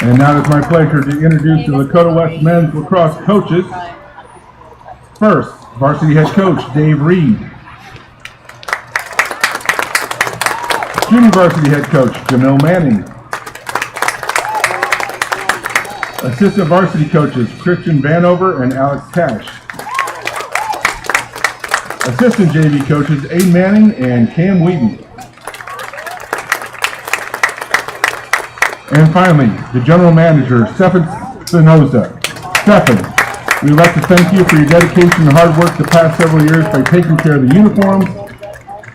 And now it's my pleasure to introduce the Lakota West men's lacrosse coaches. First, varsity head coach Dave Reed. Junior varsity head coach Jamil Manning. Assistant varsity coaches Christian Vanover and Alex Cash. Assistant JV coaches Aiden Manning and Cam Wheaton. And finally, the general manager, Stefan Spinoza. Stefan, we'd like to thank you for your dedication and hard work the past several years by taking care of the uniforms,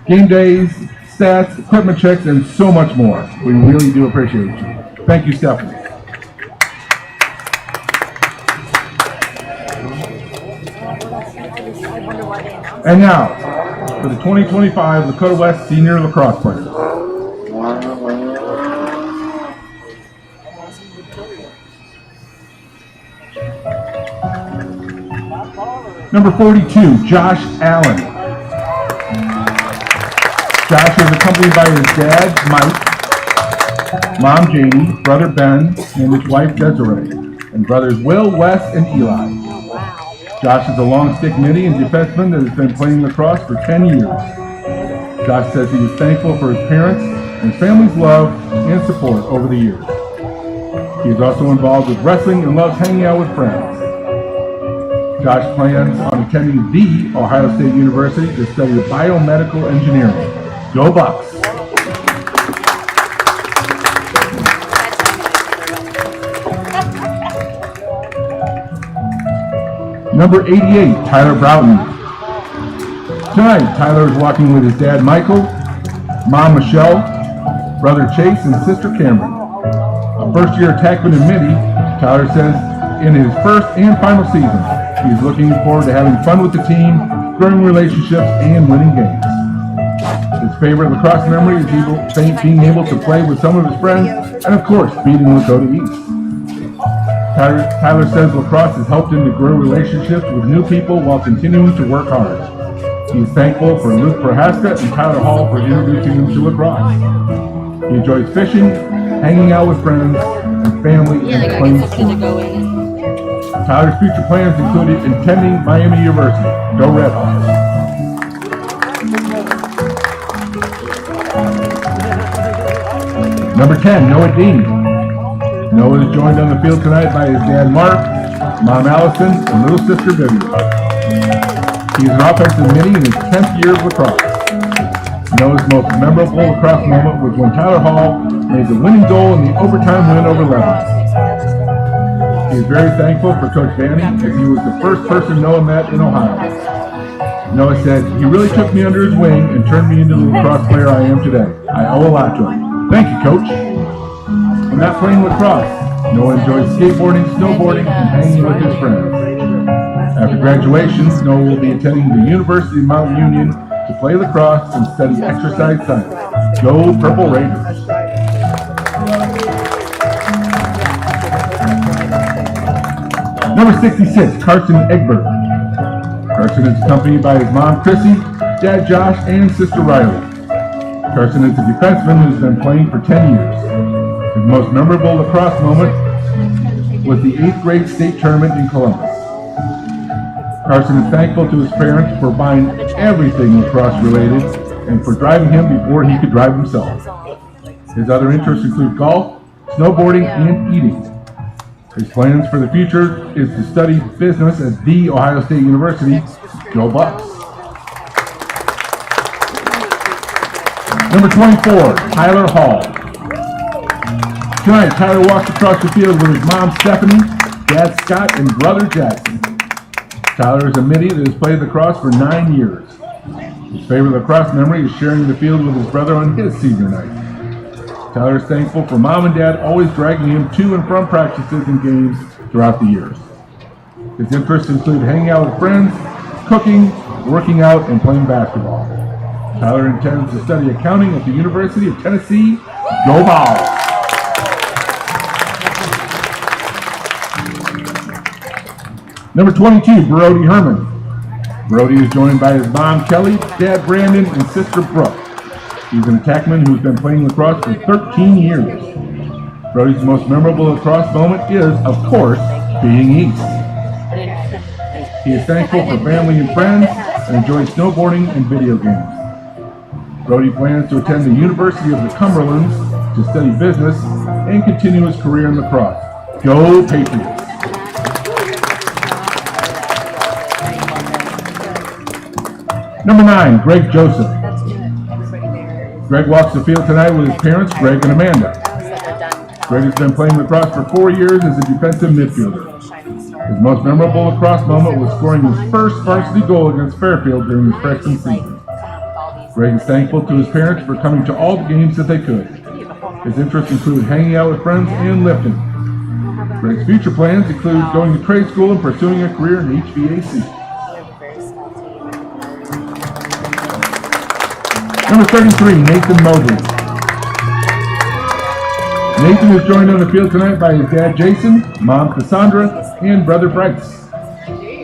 game days, stats, equipment checks, and so much more. We really do appreciate you. Thank you, Stefan. And now, for the 2025 Lakota West Senior Lacrosse players. Number 42, Josh Allen. Josh is accompanied by his dad, Mike, mom, Jamie, brother, Ben, and his wife, Desiree, and brothers Will, Wes, and Eli. Josh is a long-stick midi and defenseman that has been playing lacrosse for 10 years. Josh says he is thankful for his parents and his family's love and support over the years. He is also involved with wrestling and loves hanging out with friends. Josh plans on attending the Ohio State University to study biomedical engineering. Go Bucks! Number 88, Tyler Broughton. Tonight, Tyler is walking with his dad, Michael, mom, Michelle, brother, Chase, and sister, Cameron. A first-year attackman in midi, Tyler says in his first and final season, he's looking forward to having fun with the team, growing relationships, and winning games. His favorite lacrosse memory is being able to play with some of his friends, and of course, beating Lakota East. Tyler says lacrosse has helped him to grow relationships with new people while continuing to work hard. He is thankful for Luke Prohaska and Tyler Hall for introducing him to lacrosse. He enjoys fishing, hanging out with friends and family, and playing sports. Tyler's future plans included attending Miami University. Go Redhawks! Number 10, Noah Dean. Noah is joined on the field tonight by his dad Mark, mom Allison, and little sister Vivian. He is an offensive midi in his 10th year of lacrosse. Noah's most memorable lacrosse moment was when Tyler Hall made the winning goal in the overtime win over Lebanon. He is very thankful for Coach Vanny as he was the first person Noah met in Ohio. Noah said, "He really took me under his wing and turned me into the lacrosse player I am today. I owe a lot to him. Thank you, Coach." When not playing lacrosse, Noah enjoys skateboarding, snowboarding, and hanging with his friends. After graduation, Noah will be attending the University of Mount Union to play lacrosse and study exercise science. Go Purple Raiders! Number 66, Carson Egbert. Carson is accompanied by his mom, Chrissy, dad, Josh, and sister, Riley. Carson is a defenseman who has been playing for 10 years. His most memorable lacrosse moment was the 8th grade state tournament in Columbus. Carson is thankful to his parents for buying everything lacrosse related and for driving him before he could drive himself. His other interests include golf, snowboarding, and eating. His plans for the future is to study business at the Ohio State University. Go Bucks! Number 24, Tyler Hall. Tonight, Tyler walks across the field with his mom, Stephanie, dad, Scott, and brother, Jackson. Tyler is a midi that has played lacrosse for 9 years. His favorite lacrosse memory is sharing the field with his brother on his senior night. Tyler is thankful for mom and dad always dragging him to and from practices and games throughout the years. His interests include hanging out with friends, cooking, working out, and playing basketball. Tyler intends to study accounting at the University of Tennessee. Go Vols! Number 22, Brody Herman. Brody is joined by his mom, Kelly, dad, Brandon, and sister, Brooke. He's an attackman who's been playing lacrosse for 13 years. Brody's most memorable lacrosse moment is, of course, being East. He is thankful for family and friends and enjoys snowboarding and video games. Brody plans to attend the University of the Cumberlands to study business and continue his career in lacrosse. Go Patriots! Number 9, Greg Joseph. Greg walks the field tonight with his parents, Greg and Amanda. Greg has been playing lacrosse for 4 years as a defensive midfielder. His most memorable lacrosse moment was scoring his first varsity goal against Fairfield during his freshman season. Greg is thankful to his parents for coming to all the games that they could. His interests include hanging out with friends and lifting. Greg's future plans include going to trade school and pursuing a career in HVAC. Number 33, Nathan Mosley. Nathan is joined on the field tonight by his dad, Jason, mom, Cassandra, and brother, Bryce.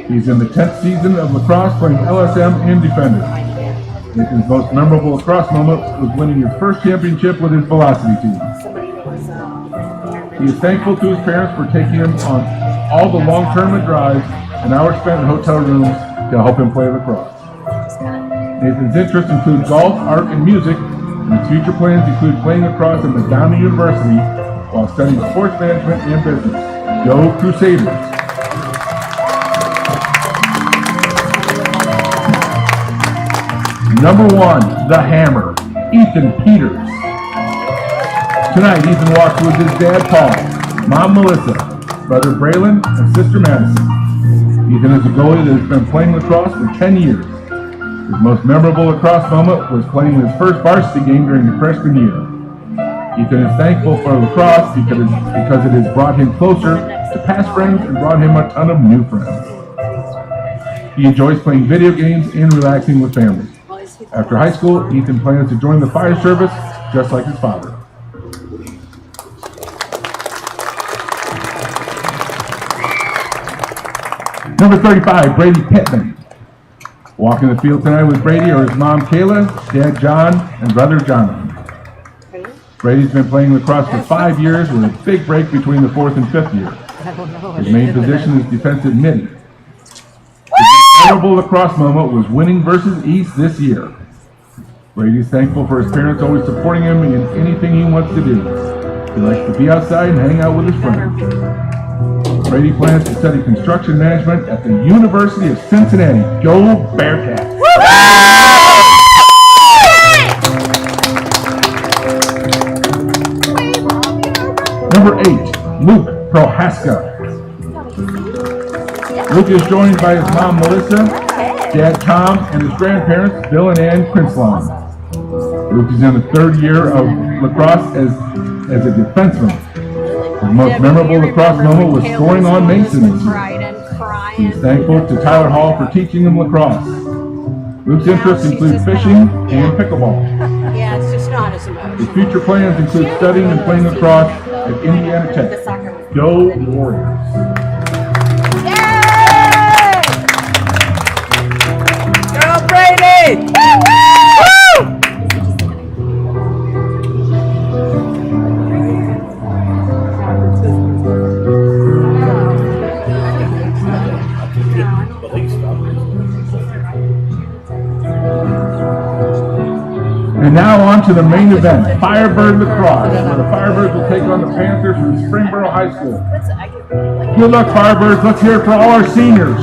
He's in the 10th season of lacrosse, playing LSM and defender. Nathan's most memorable lacrosse moment was winning his first championship with his velocity team. He is thankful to his parents for taking him on all the long-term drives and hours spent in hotel rooms to help him play lacrosse. Nathan's interests include golf, art, and music, and his future plans include playing lacrosse at Madonna University while studying sports management and business. Go Crusaders! Number 1, the Hammer, Ethan Peters. Tonight, Ethan walks with his dad, Paul, mom, Melissa, brother, Braylon, and sister, Madison. Ethan is a goalie that has been playing lacrosse for 10 years. His most memorable lacrosse moment was playing his first varsity game during his freshman year. Ethan is thankful for lacrosse because it has brought him closer to past friends and brought him a ton of new friends. He enjoys playing video games and relaxing with family. After high school, Ethan plans to join the fire service just like his father. Number 35, Brady Pittman. Walking the field tonight with Brady are his mom, Kayla, dad, John, and brother, Jonathan. Brady's been playing lacrosse for 5 years with a big break between the 4th and 5th year. His main position is defensive midi. His memorable lacrosse moment was winning versus East this year. Brady's thankful for his parents always supporting him in anything he wants to do. He likes to be outside and hang out with his friends. Brady plans to study construction management at the University of Cincinnati. Go Bearcats! Number 8, Luke Prohaska. Luke is joined by his mom, Melissa, dad, Tom, and his grandparents, Bill and Ann Crinslam. Luke is in the 3rd year of lacrosse as a defenseman. His most memorable lacrosse moment was scoring on Mason this year. He is thankful to Tyler Hall for teaching him lacrosse. Luke's interests include fishing and pickleball. Yeah, it's just not as emotional. His future plans include studying and playing lacrosse at Indiana Tech. Go Warriors! Yay! Go Brady! Woo! And now on to the main event, Firebird Lacrosse, where the Firebirds will take on the Panthers from Springboro High School. Good luck, Firebirds. Let's hear it for all our seniors.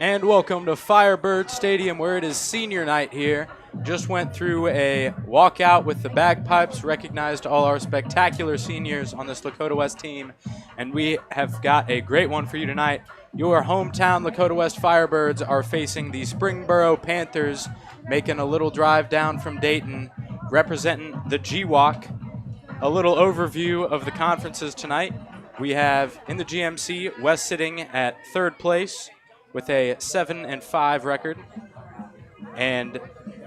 And welcome to Firebirds Stadium, where it is senior night here. Just went through a walkout with the bagpipes, recognized all our spectacular seniors on this Lakota West team, and we have got a great one for you tonight. Your hometown Lakota West Firebirds are facing the Springboro Panthers, making a little drive down from Dayton, representing the GWAC. A little overview of the conferences tonight. We have in the GMC, West sitting at third place with a 7-5 record, and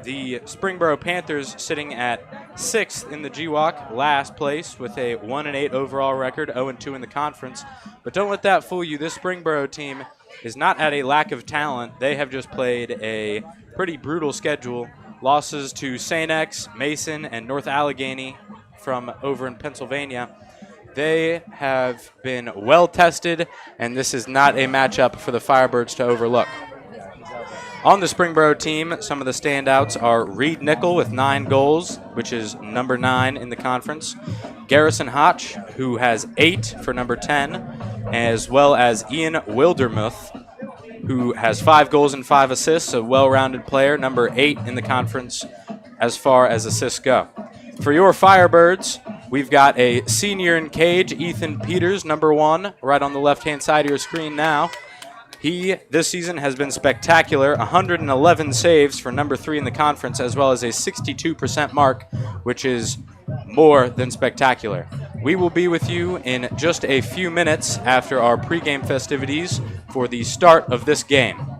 the Springboro Panthers sitting at 6th in the GWAC, last place with a 1-8 overall record, 0-2 in the conference. But don't let that fool you. This Springboro team is not at a lack of talent. They have just played a pretty brutal schedule. Losses to St. X, Mason, and North Allegheny from over in Pennsylvania. They have been well tested, and this is not a matchup for the Firebirds to overlook. On the Springboro team, some of the standouts are Reed Nickel with 9 goals, which is number 9 in the conference. Garrison Hotch, who has 8 for number 10, as well as Ian Wildermuth, who has 5 goals and 5 assists, a well-rounded player, number 8 in the conference as far as assists go. For your Firebirds, we've got a senior in cage, Ethan Peters, number 1, right on the left-hand side of your screen now. He, this season, has been spectacular, 111 saves for number 3 in the conference, as well as a 62% mark, which is more than spectacular. We will be with you in just a few minutes after our pregame festivities for the start of this game.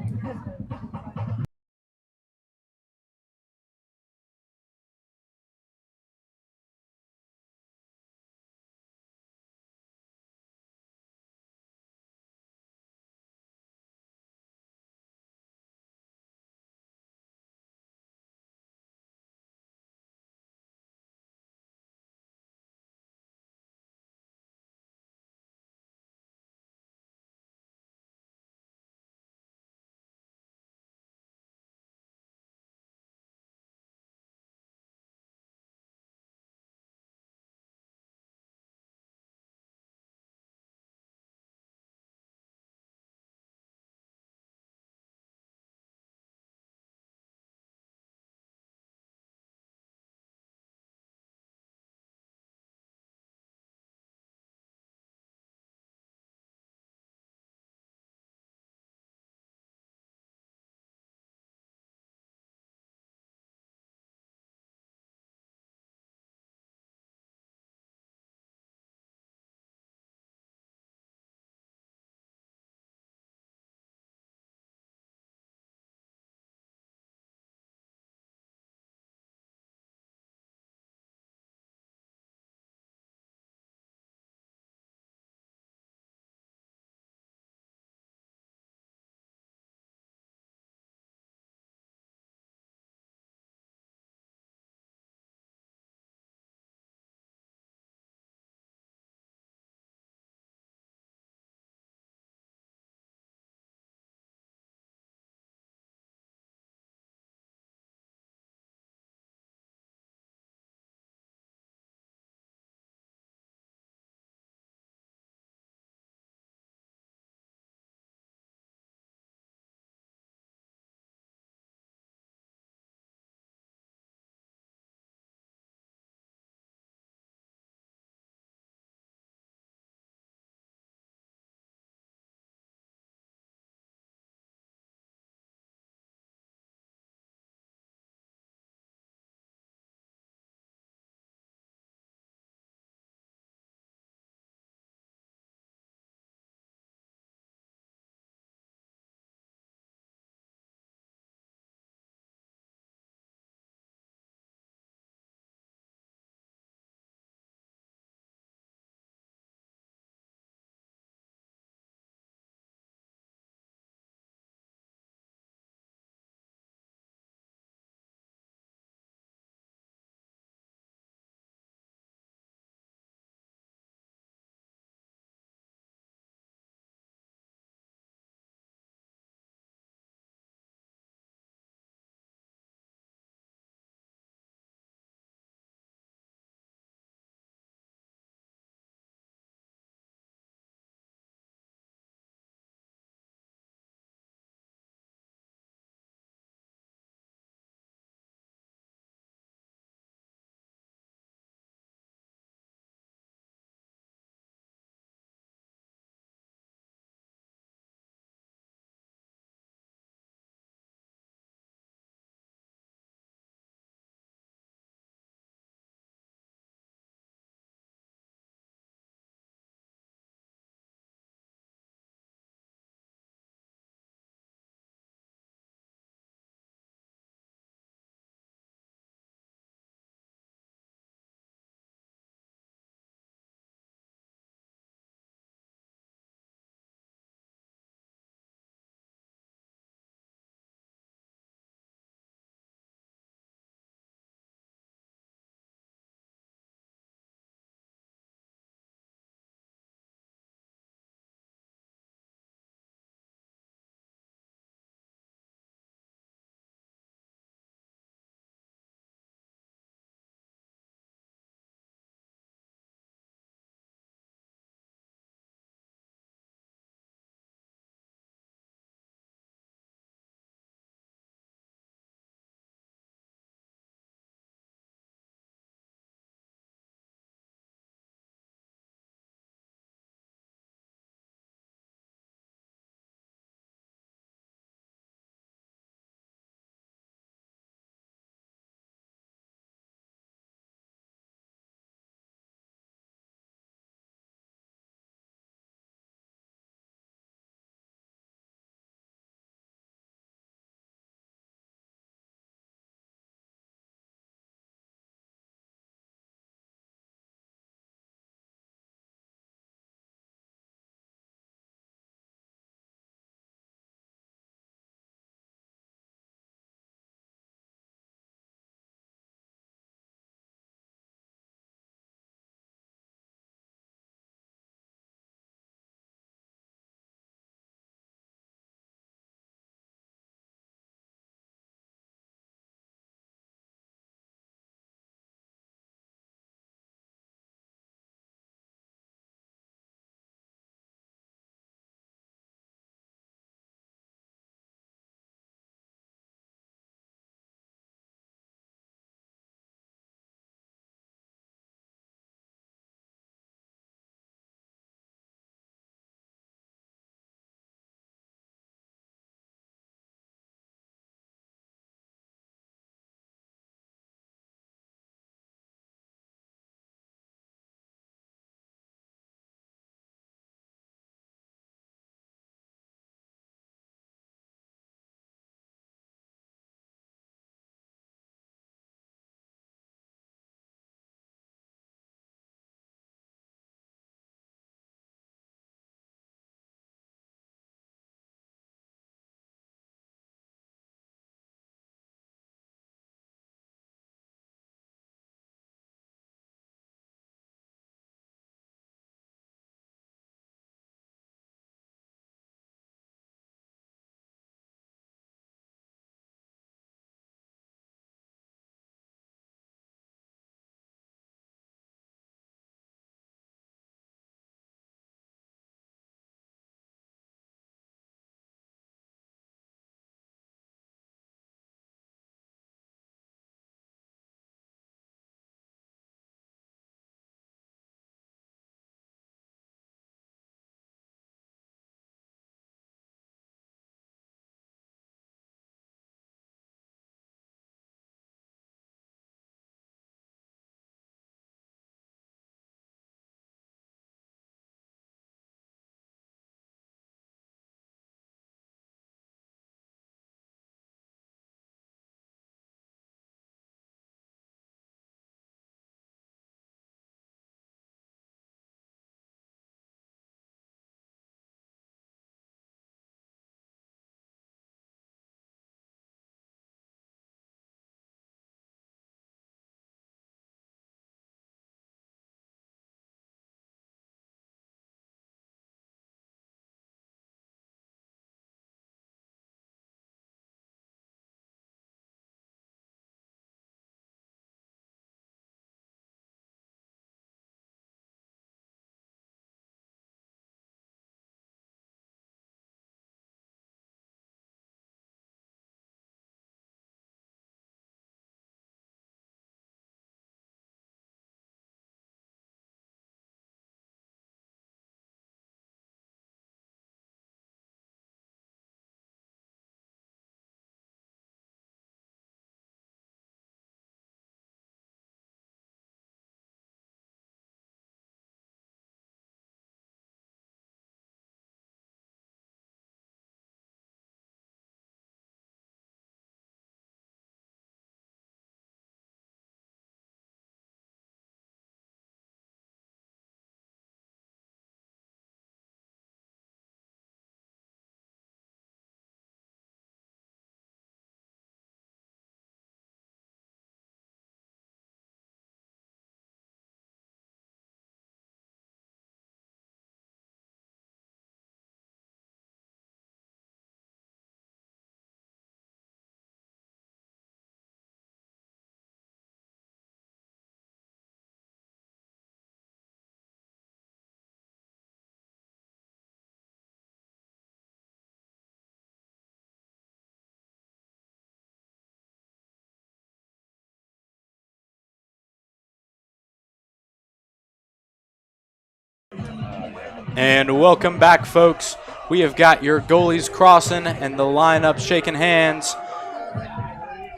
And welcome back, folks. We have got your goalies crossing and the lineup shaking hands.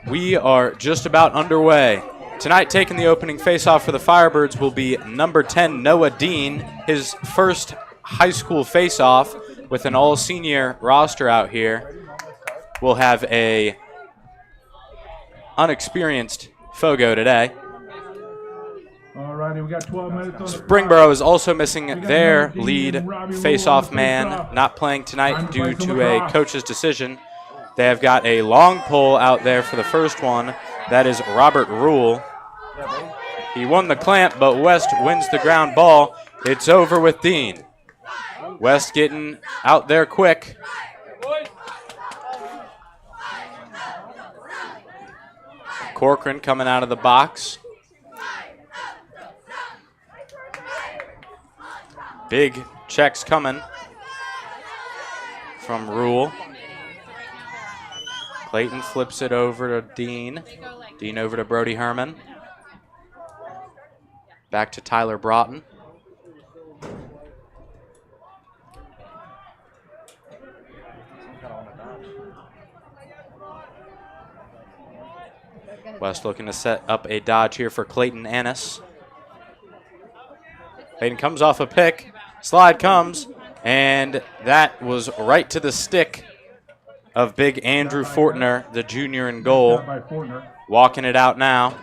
We are just about underway. Tonight, taking the opening faceoff for the Firebirds will be number 10, Noah Dean, his first high school faceoff with an all-senior roster out here. We'll have a unexperienced Fogo today. Alrighty, we got 12 minutes on the Springboro is also missing their lead face-off man, not playing tonight due to a coach's decision. They have got a long pole out there for the first one. That is Robert Rule. He won the clamp, but West wins the ground ball. It's over with Dean. West getting out there quick. Corcoran coming out of the box. Big checks coming from Rule. Clayton flips it over to Dean. Dean over to Brody Herman. Back to Tyler Broughton. West looking to set up a dodge here for Clayton Annis. Clayton comes off a pick. Slide comes, and that was right to the stick of big Andrew Fortner, the junior in goal. Walking it out now.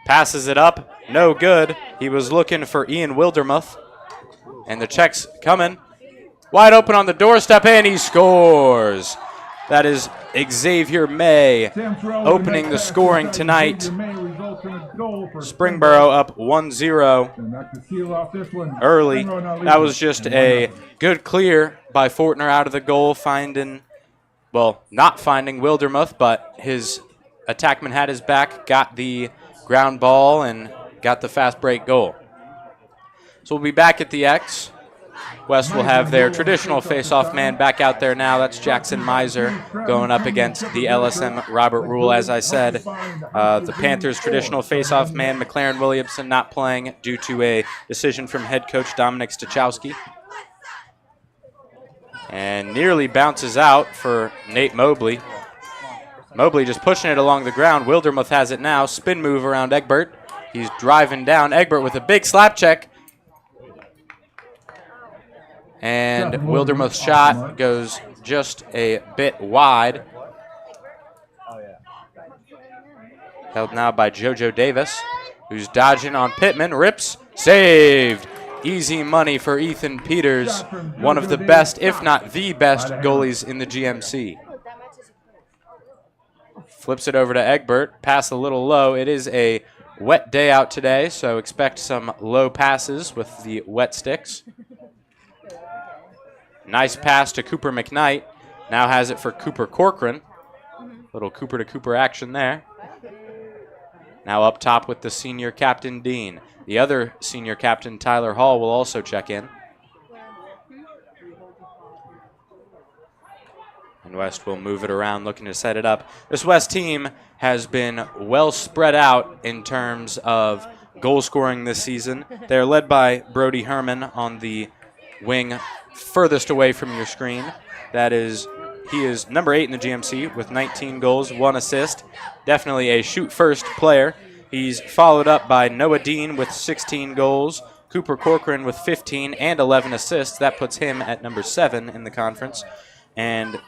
Passes it up. No good. He was looking for Ian Wildermuth. And the check's coming. Wide open on the doorstep, and he scores. That is Xavier May opening the scoring tonight. Springboro up 1-0 early. That was just a good clear by Fortner out of the goal, not finding Wildermuth, but his attackman had his back, got the ground ball, and got the fast break goal. So we'll be back at the X. West will have their traditional face-off man back out there now. That's Jackson Miser going up against the LSM Robert Rule. As I said, the Panthers' traditional face-off man, McLaren Williamson, not playing due to a decision from head coach Dominic Stachowski. And nearly bounces out for Nate Mobley. Mobley just pushing it along the ground. Wildermuth has it now. Spin move around Egbert. He's driving down. Egbert with a big slap check. And Wildermuth's shot goes just a bit wide. Held now by JoJo Davis, who's dodging on Pittman. Rips, saved. Easy money for Ethan Peters, one of the best, if not the best, goalies in the GMC. Flips it over to Egbert. Pass a little low. It is a wet day out today, so expect some low passes with the wet sticks. Nice pass to Cooper McKnight. Now has it for Cooper Corcoran. Little Cooper to Cooper action there. Now up top with the senior captain, Dean. The other senior captain, Tyler Hall, will also check in. And West will move it around, looking to set it up. This West team has been well spread out in terms of goal scoring this season. They're led by Brody Herman on the wing furthest away from your screen. He is number 8 in the GMC with 19 goals, 1 assist. Definitely a shoot-first player. He's followed up by Noah Dean with 16 goals, Cooper Corcoran with 15 and 11 assists. That puts him at number 7 in the conference. And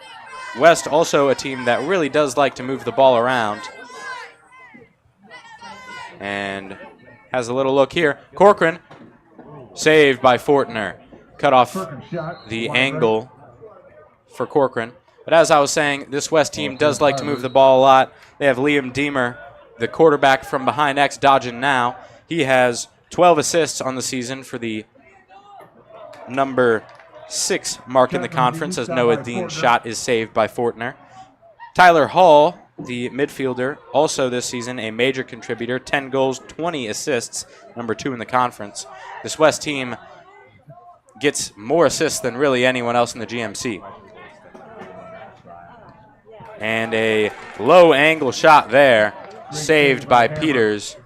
West also a team that really does like to move the ball around. And has a little look here. Corcoran saved by Fortner. Cut off the angle for Corcoran. But as I was saying, this West team does like to move the ball a lot. They have Liam Deemer, the quarterback from behind X, dodging now. He has 12 assists on the season for the number 6 mark in the conference, as Noah Dean's shot is saved by Fortner. Tyler Hall, the midfielder, also this season a major contributor, 10 goals, 20 assists, number 2 in the conference. This West team gets more assists than really anyone else in the GMC. And a low angle shot there, saved by Peters.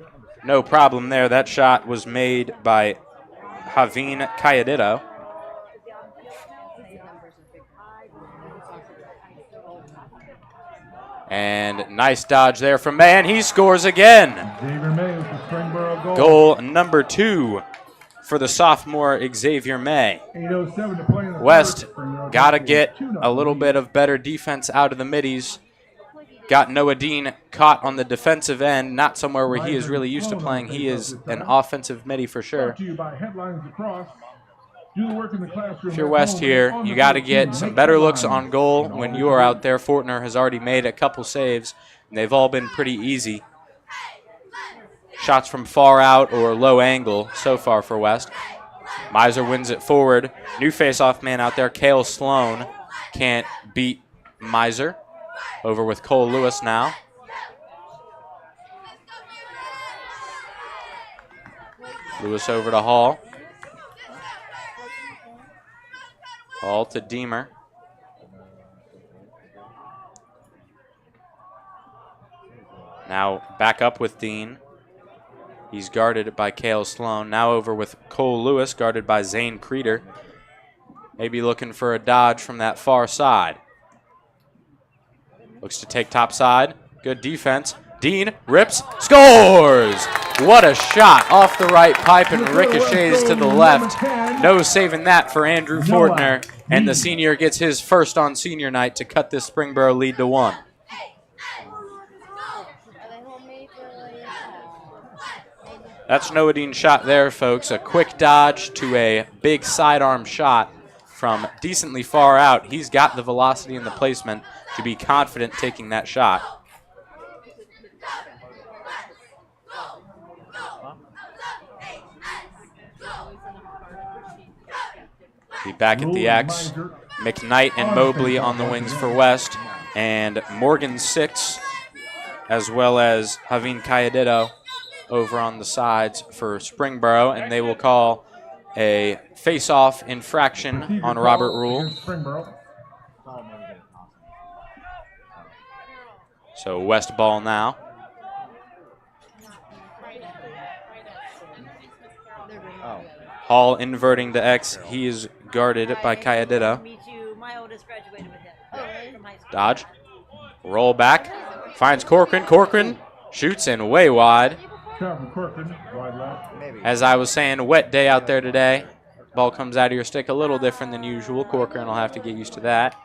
No problem there. That shot was made by Javin Cayadito. And nice dodge there from May, and he scores again. Xavier May with the Springboro goal. Goal number 2 for the sophomore Xavier May. 8:07 to play in the West first. Springboro got to takes get 2-0 a little lead. bit of better defense out of the middies. Got Noah Dean caught on the defensive end, not somewhere where he is really used to playing. He is an offensive midi for sure. Brought to you by Headlines Lacrosse. Do the work in the classroom. If you're West here, you got to get some better looks on goal when you are out there. Fortner has already made a couple saves, and they've all been pretty easy. Shots from far out or low angle so far for West. Miser wins it forward. New face-off man out there, Cale Sloan, can't beat Miser. Over with Cole Lewis now. Lewis over to Hall. Hall to Deemer. Now back up with Dean. He's guarded by Cale Sloan. Now over with Cole Lewis, guarded by Zane Creeder. Maybe looking for a dodge from that far side. Looks to take top side. Good defense. Dean rips, scores! What a shot off the right pipe and ricochets to the left. No saving that for Andrew Fortner. And the senior gets his first on senior night to cut this Springboro lead to 1. That's Noah Dean's shot there, folks. A quick dodge to a big sidearm shot from decently far out. He's got the velocity and the placement to be confident taking that shot. Be back at the X. McKnight and Mobley on the wings for West, and Morgan Six, as well as Javin Cayedito over on the sides for Springboro, and they will call a face-off infraction on Robert Rule. So West ball now. Hall inverting the X. He is guarded by Cayedito. Dodge. Roll back. Finds Corcoran. Corcoran shoots in way wide. As I was saying, wet day out there today. Ball comes out of your stick a little different than usual. Corcoran will have to get used to that.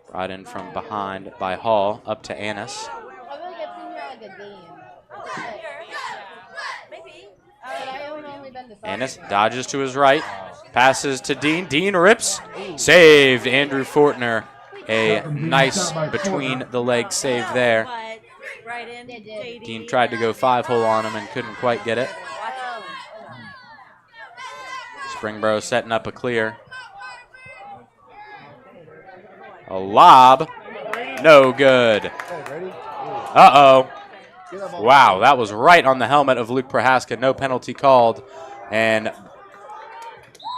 Brought in from behind by Hall, up to Annis. Annis dodges to his right, passes to Dean. Dean rips, saved. Andrew Fortner, a nice between the legs save there. Dean tried to go 5-hole on him and couldn't quite get it. Springboro setting up a clear. A lob, no good. Uh-oh. Wow, that was right on the helmet of Luke Prohaska. No penalty called. And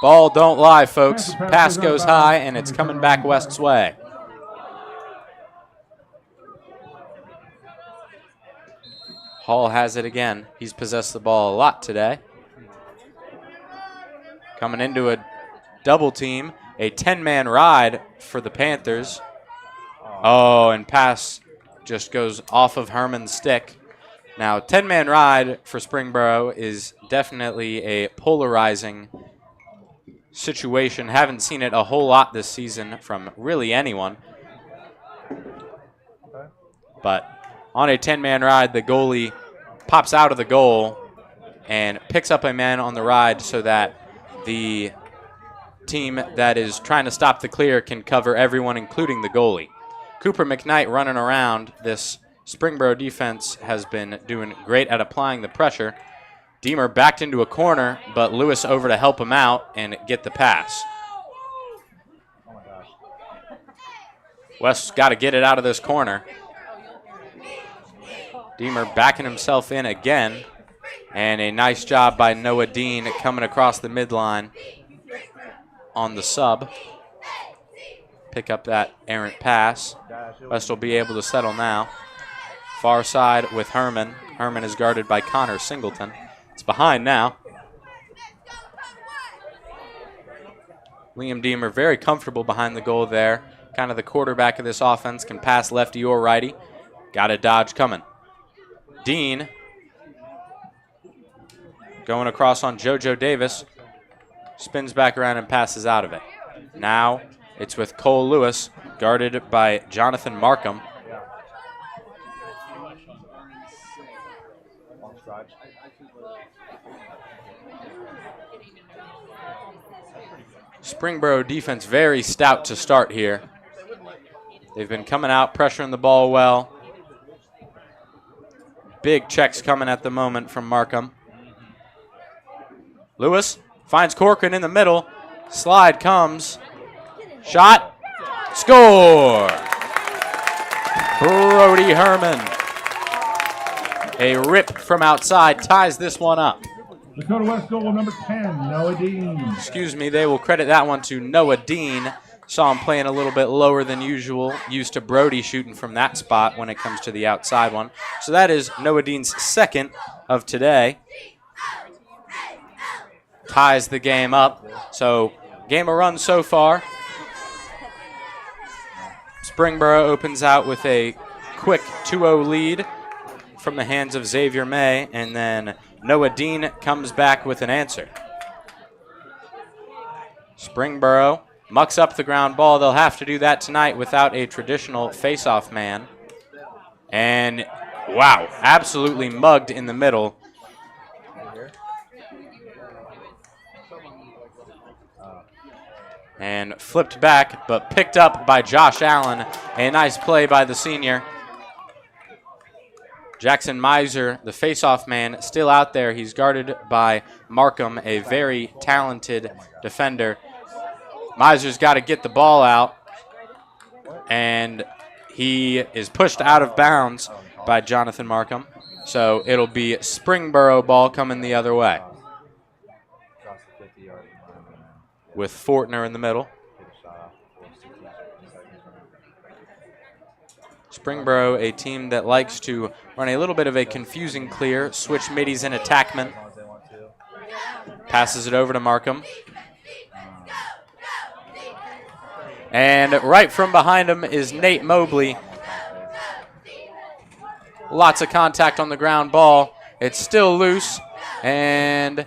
ball don't lie, folks. Pass goes high, and it's coming back West's way. Hall has it again. He's possessed the ball a lot today. Coming into a double team. A 10-man ride for the Panthers. Oh, and pass just goes off of Herman's stick. Now, 10-man ride for Springboro is definitely a polarizing situation. Haven't seen it a whole lot this season from really anyone. But on a 10-man ride, the goalie pops out of the goal and picks up a man on the ride so that the team that is trying to stop the clear can cover everyone, including the goalie. Cooper McKnight running around. This Springboro defense has been doing great at applying the pressure. Deemer backed into a corner, but Lewis over to help him out and get the pass. West's got to get it out of this corner. Deemer backing himself in again, and a nice job by Noah Dean coming across the midline on the sub. Pick up that errant pass. West will be able to settle now. Far side with Herman. Herman is guarded by Connor Singleton. It's behind now. Liam Deemer very comfortable behind the goal there. Kind of the quarterback of this offense, can pass lefty or righty. Got a dodge coming. Dean going across on JoJo Davis. Spins back around and passes out of it. Now it's with Cole Lewis, guarded by Jonathan Markham. Springboro defense very stout to start here. They've been coming out, pressuring the ball well. Big checks coming at the moment from Markham. Lewis finds Corcoran in the middle. Slide comes. Shot. Score! Brody Herman. A rip from outside ties this one up. Lakota West goal number 10, Noah Dean. Excuse me, they will credit that one to Noah Dean. Saw him playing a little bit lower than usual. Used to Brody shooting from that spot when it comes to the outside one. So that is Noah Dean's second of today. Ties the game up. So game a run so far. Springboro opens out with a quick 2-0 lead from the hands of Xavier May, and then Noah Dean comes back with an answer. Springboro mucks up the ground ball. They'll have to do that tonight without a traditional face-off man. And wow, absolutely mugged in the middle. And flipped back, but picked up by Josh Allen. A nice play by the senior. Jackson Miser, the face-off man, still out there. He's guarded by Markham, a very talented defender. Miser's got to get the ball out, and he is pushed out of bounds by Jonathan Markham. So it'll be Springboro ball coming the other way, with Fortner in the middle. Springboro, a team that likes to run a little bit of a confusing clear, switch middies and attackmen. Passes it over to Markham. And right from behind him is Nate Mobley. Lots of contact on the ground ball. It's still loose, and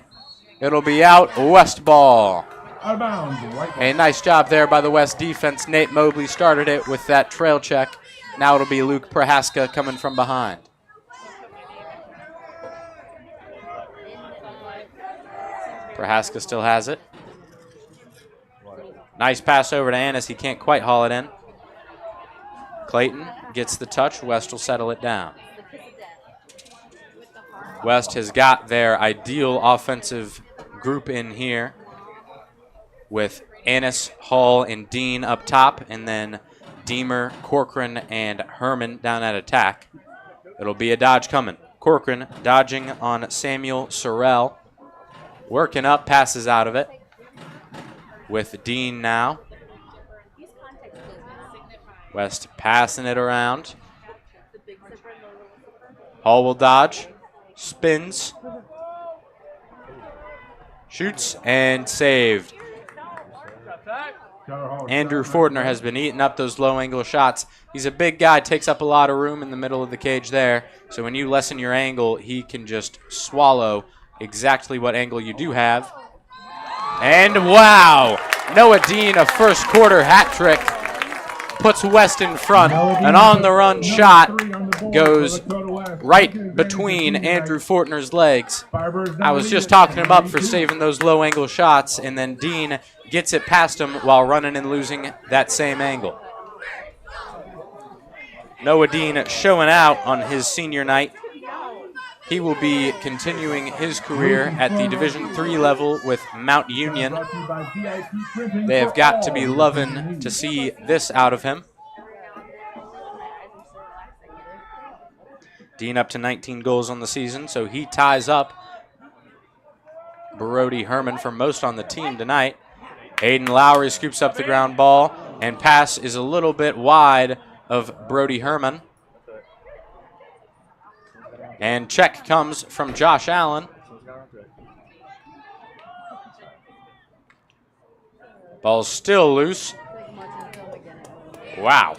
it'll be out, West ball. Out of bounds, right ball. A nice job there by the West defense. Nate Mobley started it with that trail check. Now it'll be Luke Prohaska coming from behind. Prohaska still has it. Nice pass over to Annis. He can't quite haul it in. Clayton gets the touch. West will settle it down. West has got their ideal offensive group in here with Annis, Hall, and Dean up top, and then Deemer, Corcoran, and Herman down at attack. It'll be a dodge coming. Corcoran dodging on Samuel Sorrell. Working up, passes out of it. With Dean now. West passing it around. Hall will dodge. Spins. Shoots and saved. Andrew Fortner has been eating up those low angle shots. He's a big guy, takes up a lot of room in the middle of the cage there. So when you lessen your angle, he can just swallow exactly what angle you do have. And wow, Noah Dean, a first quarter hat trick, puts West in front. An on the run shot goes right between Andrew Fortner's legs. I was just talking him up for saving those low angle shots, and then Dean gets it past him while running and losing that same angle. Noah Dean showing out on his senior night. He will be continuing his career at the Division III level with Mount Union. They have got to be loving to see this out of him. Dean up to 19 goals on the season, so he ties up Brody Herman for most on the team tonight. Aiden Lowry scoops up the ground ball, and pass is a little bit wide of Brody Herman. And check comes from Josh Allen. Ball's still loose. Wow.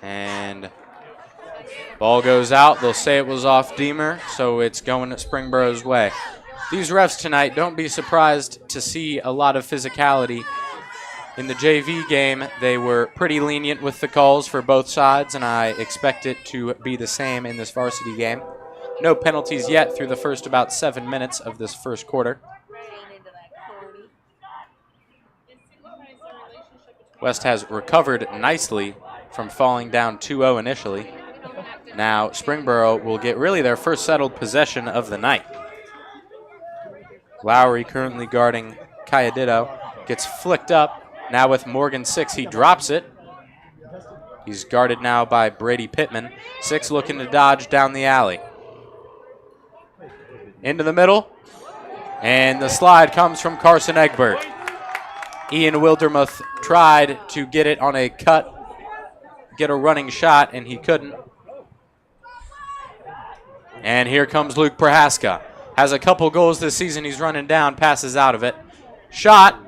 And ball goes out. They'll say it was off Deemer, so it's going Springboro's way. These refs tonight, don't be surprised to see a lot of physicality. In the JV game, they were pretty lenient with the calls for both sides, and I expect it to be the same in this varsity game. No penalties yet through the first about 7 minutes of this first quarter. West has recovered nicely from falling down 2-0 initially. Now Springboro will get really their first settled possession of the night. Lowry currently guarding Cayaditto, gets flicked up. Now with Morgan Six, he drops it. He's guarded now by Brady Pittman. Six looking to dodge down the alley. Into the middle, and the slide comes from Carson Egbert. Ian Wildermuth tried to get it on a cut, get a running shot, and he couldn't. And here comes Luke Prohaska. Has a couple goals this season. He's running down, passes out of it. Shot,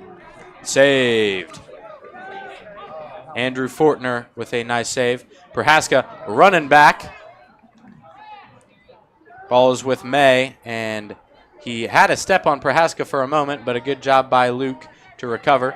saved. Andrew Fortner with a nice save. Prohaska running back. Ball is with May, and he had a step on Prohaska for a moment, but a good job by Luke to recover.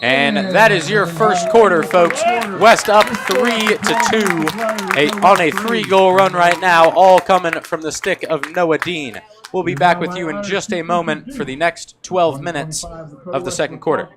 And that is your first quarter, folks. West up 3-2 on a 3-goal run right now, all coming from the stick of Noah Dean. We'll be back with you in just a moment for the next 12 minutes of the second quarter.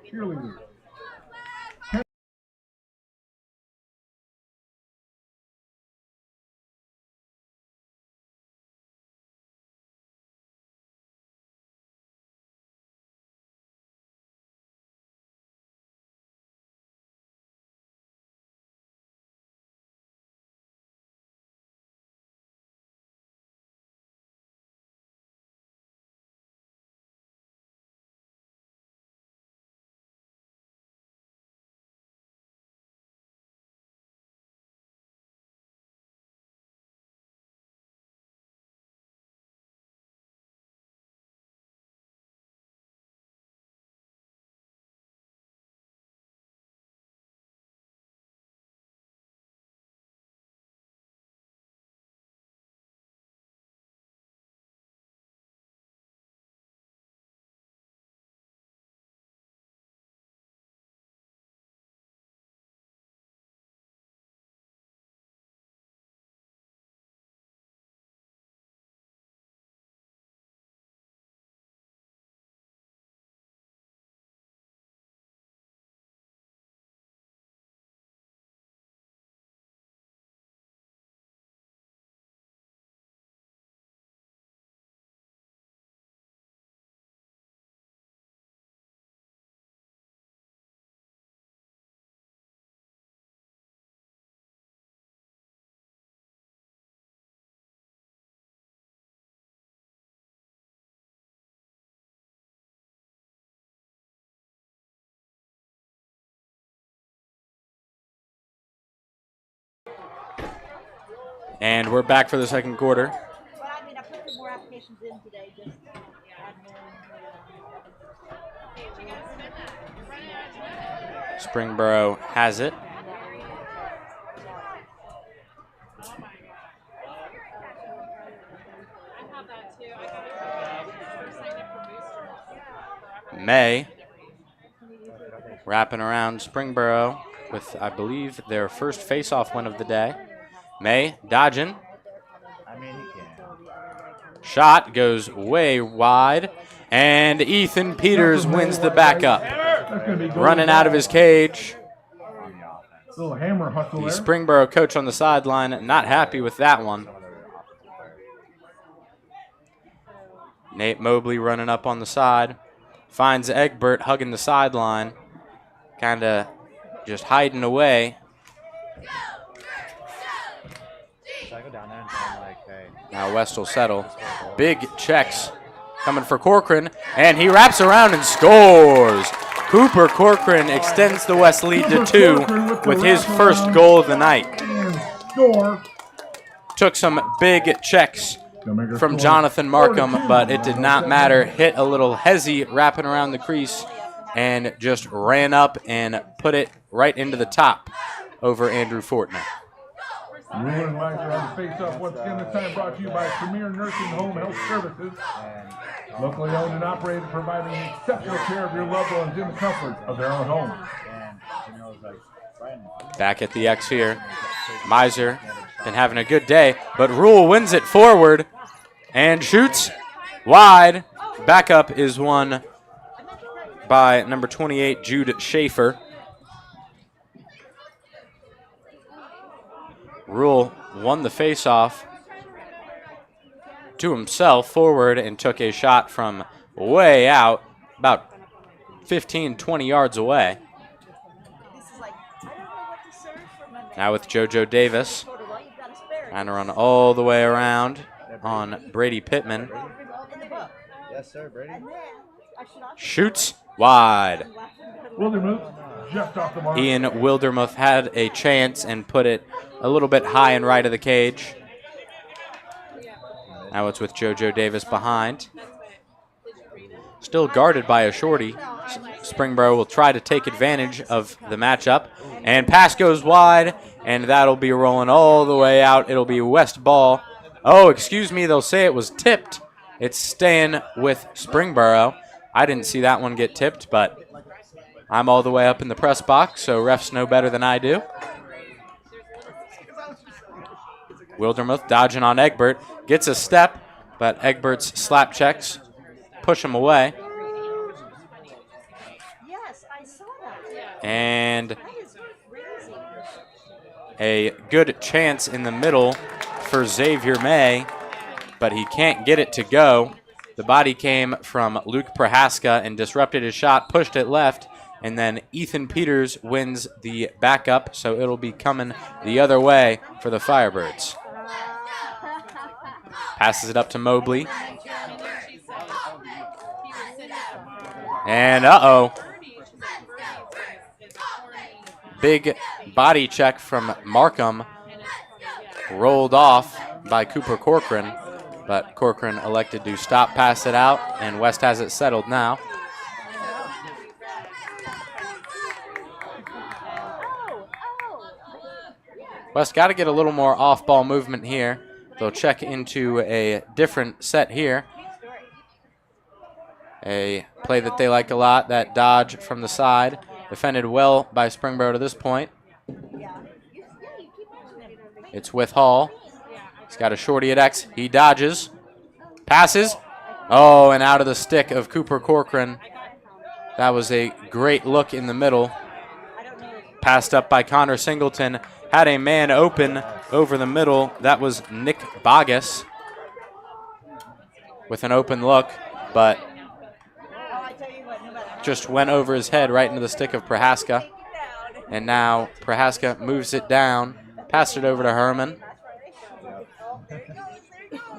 And we're back for the second quarter. Springboro has it. May wrapping around Springboro with, I believe, their first face-off win of the day. May dodging. Shot goes way wide, and Ethan Peters wins the backup. Running out of his cage. Little hammer hustle The there. Springboro coach on the sideline not happy with that one. Nate Mobley running up on the side. Finds Egbert hugging the sideline. Kind of just hiding away. Now West will settle. Big checks coming for Corcoran, and he wraps around and scores. Cooper Corcoran extends the West lead to 2 with his first goal of the night. And score. Took some big checks from Jonathan Markham, but it did not matter. Hit a little hezzy wrapping around the crease and just ran up and put it right into the top over Andrew Fortner. Rule and Miser on the face-off once again, this time brought to you by Premier Nursing Home Health Services. Locally owned and operated, providing exceptional care of your loved ones in the comfort of their own home. Back at the X here. Miser been having a good day, but Rule wins it forward and shoots wide. Backup is won by number 28, Jude Schaefer. Rule won the faceoff to himself forward and took a shot from way out, about 15, 20 yards away. Now with JoJo Davis, trying to run all the way around on Brady Pittman. Yes, sir, Brady. Shoots wide. Wildermuth just off the mark. Ian Wildermuth had a chance and put it a little bit high and right of the cage. Now it's with JoJo Davis behind. Still guarded by a shorty. Springboro will try to take advantage of the matchup. And pass goes wide, and that'll be rolling all the way out. It'll be West ball. Oh, excuse me, they'll say it was tipped. It's staying with Springboro. I didn't see that one get tipped, but I'm all the way up in the press box, so refs know better than I do. Wildermuth dodging on Egbert. Gets a step, but Egbert's slap checks push him away. And a good chance in the middle for Xavier May, but he can't get it to go. The body came from Luke Prohaska and disrupted his shot, pushed it left, and then Ethan Peters wins the backup, so it'll be coming the other way for the Firebirds. Passes it up to Mobley. And uh-oh. Big body check from Markham. Rolled off by Cooper Corcoran, but Corcoran elected to stop, pass it out, and West has it settled now. West got to get a little more off-ball movement here. They'll check into a different set here. A play that they like a lot, that dodge from the side. Defended well by Springboro to this point. It's with Hall. He's got a shorty at X. He dodges. Passes. Oh, and out of the stick of Cooper Corcoran. That was a great look in the middle. Passed up by Connor Singleton. Had a man open over the middle. That was Nick Bogus with an open look, but just went over his head right into the stick of Prohaska. And now Prohaska moves it down, passed it over to Herman.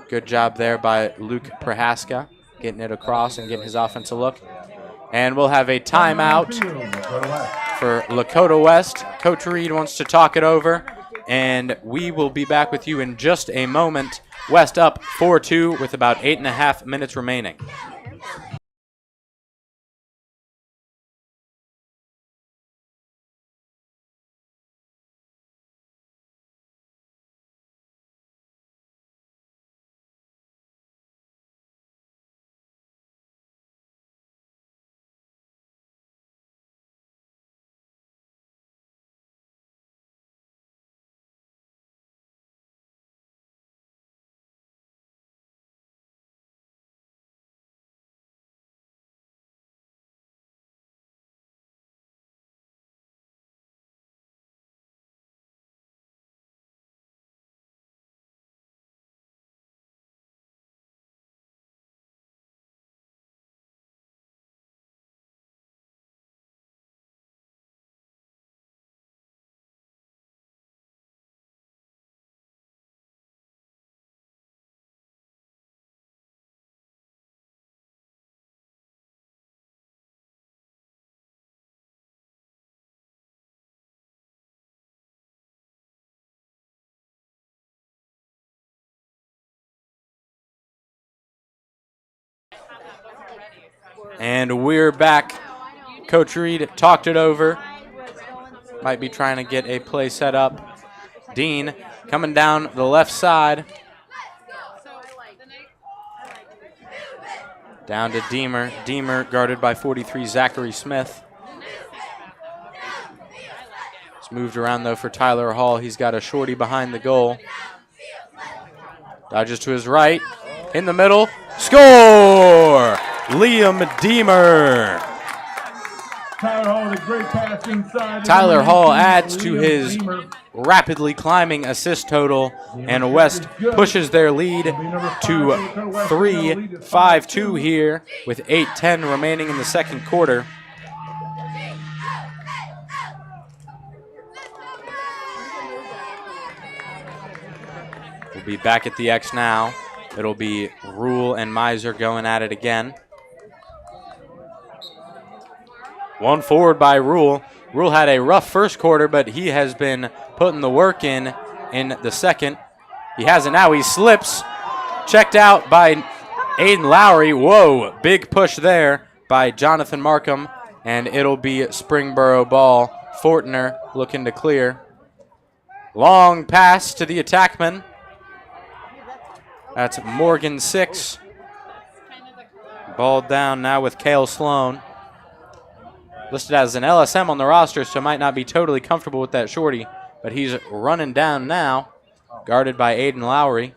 Good job there by Luke Prohaska, getting it across and getting his offensive look. And we'll have a timeout for Lakota West. Coach Reed wants to talk it over, and we will be back with you in just a moment. West up 4-2 with about 8.5 minutes remaining. And we're back. Coach Reed talked it over. Might be trying to get a play set up. Dean coming down the left side. Down to Deemer. Deemer guarded by 43 Zachary Smith. It's moved around though for Tyler Hall. He's got a shorty behind the goal. Dodges to his right. In the middle. Score! Liam Deemer. Tyler Hall adds to his rapidly climbing assist total, and West pushes their lead to 3-5-2 here with 8:10 remaining in the second quarter. We'll be back at the X now. It'll be Rule and Miser going at it again. One forward by Rule. Rule had a rough first quarter, but he has been putting the work in the second. He has it now. He slips. Checked out by Aiden Lowry. Whoa, big push there by Jonathan Markham, and it'll be Springboro ball. Fortner looking to clear. Long pass to the attackman. That's Morgan 6. Ball down now with Kale Sloan. Listed as an LSM on the roster, so might not be totally comfortable with that shorty, but he's running down now, guarded by Aiden Lowry.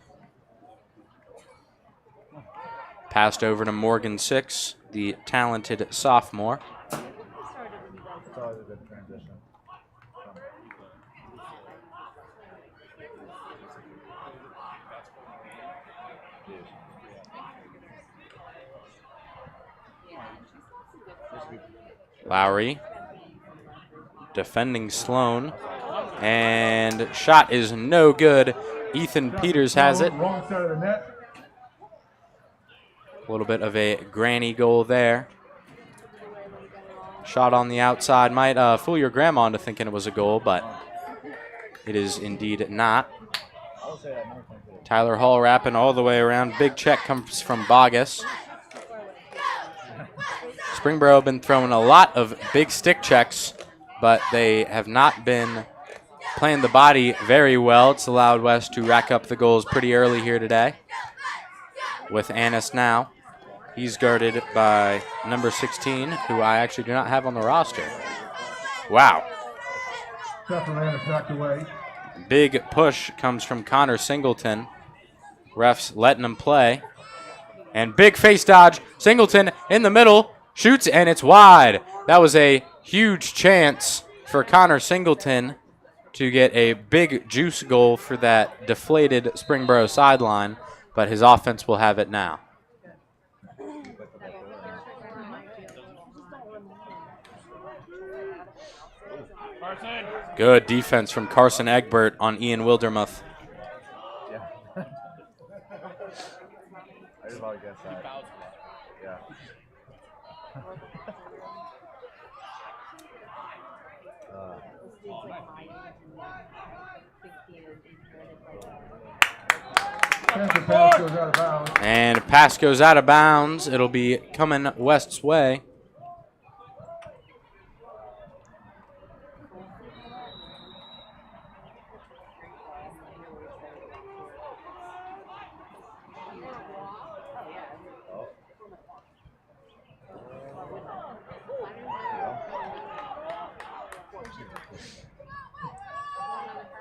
Passed over to Morgan 6, the talented sophomore. Lowry defending Sloan, and shot is no good. Ethan Peters has it. A little bit of a granny goal there. Shot on the outside might fool your grandma into thinking it was a goal, but it is indeed not. Tyler Hall wrapping all the way around. Big check comes from Bogus. Springboro have been throwing a lot of big stick checks, but they have not been playing the body very well. It's allowed West to rack up the goals pretty early here today. With Annis now. He's guarded by number 16, who I actually do not have on the roster. Wow. Big push comes from Connor Singleton. Refs letting him play. And big face dodge. Singleton in the middle. Shoots, and it's wide. That was a huge chance for Connor Singleton to get a big juice goal for that deflated Springboro sideline, but his offense will have it now. Good defense from Carson Egbert on Ian Wildermuth. I just want to guess that. Yeah. And pass goes out of bounds. It'll be coming West's way.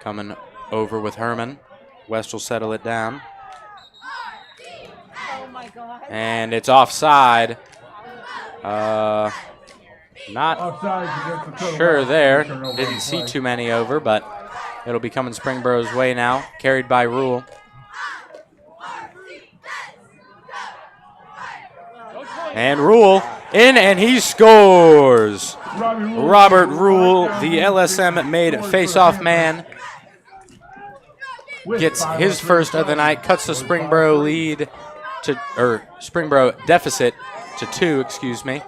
Coming over with Herman. West will settle it down. And it's offside. Not sure there. Didn't see too many over, but it'll be coming Springboro's way now. Carried by Rule. And Rule in, and he scores. Robert Rule, the LSM made face-off man, gets his first of the night, cuts the Springboro lead to, or Springboro deficit to 2, excuse me.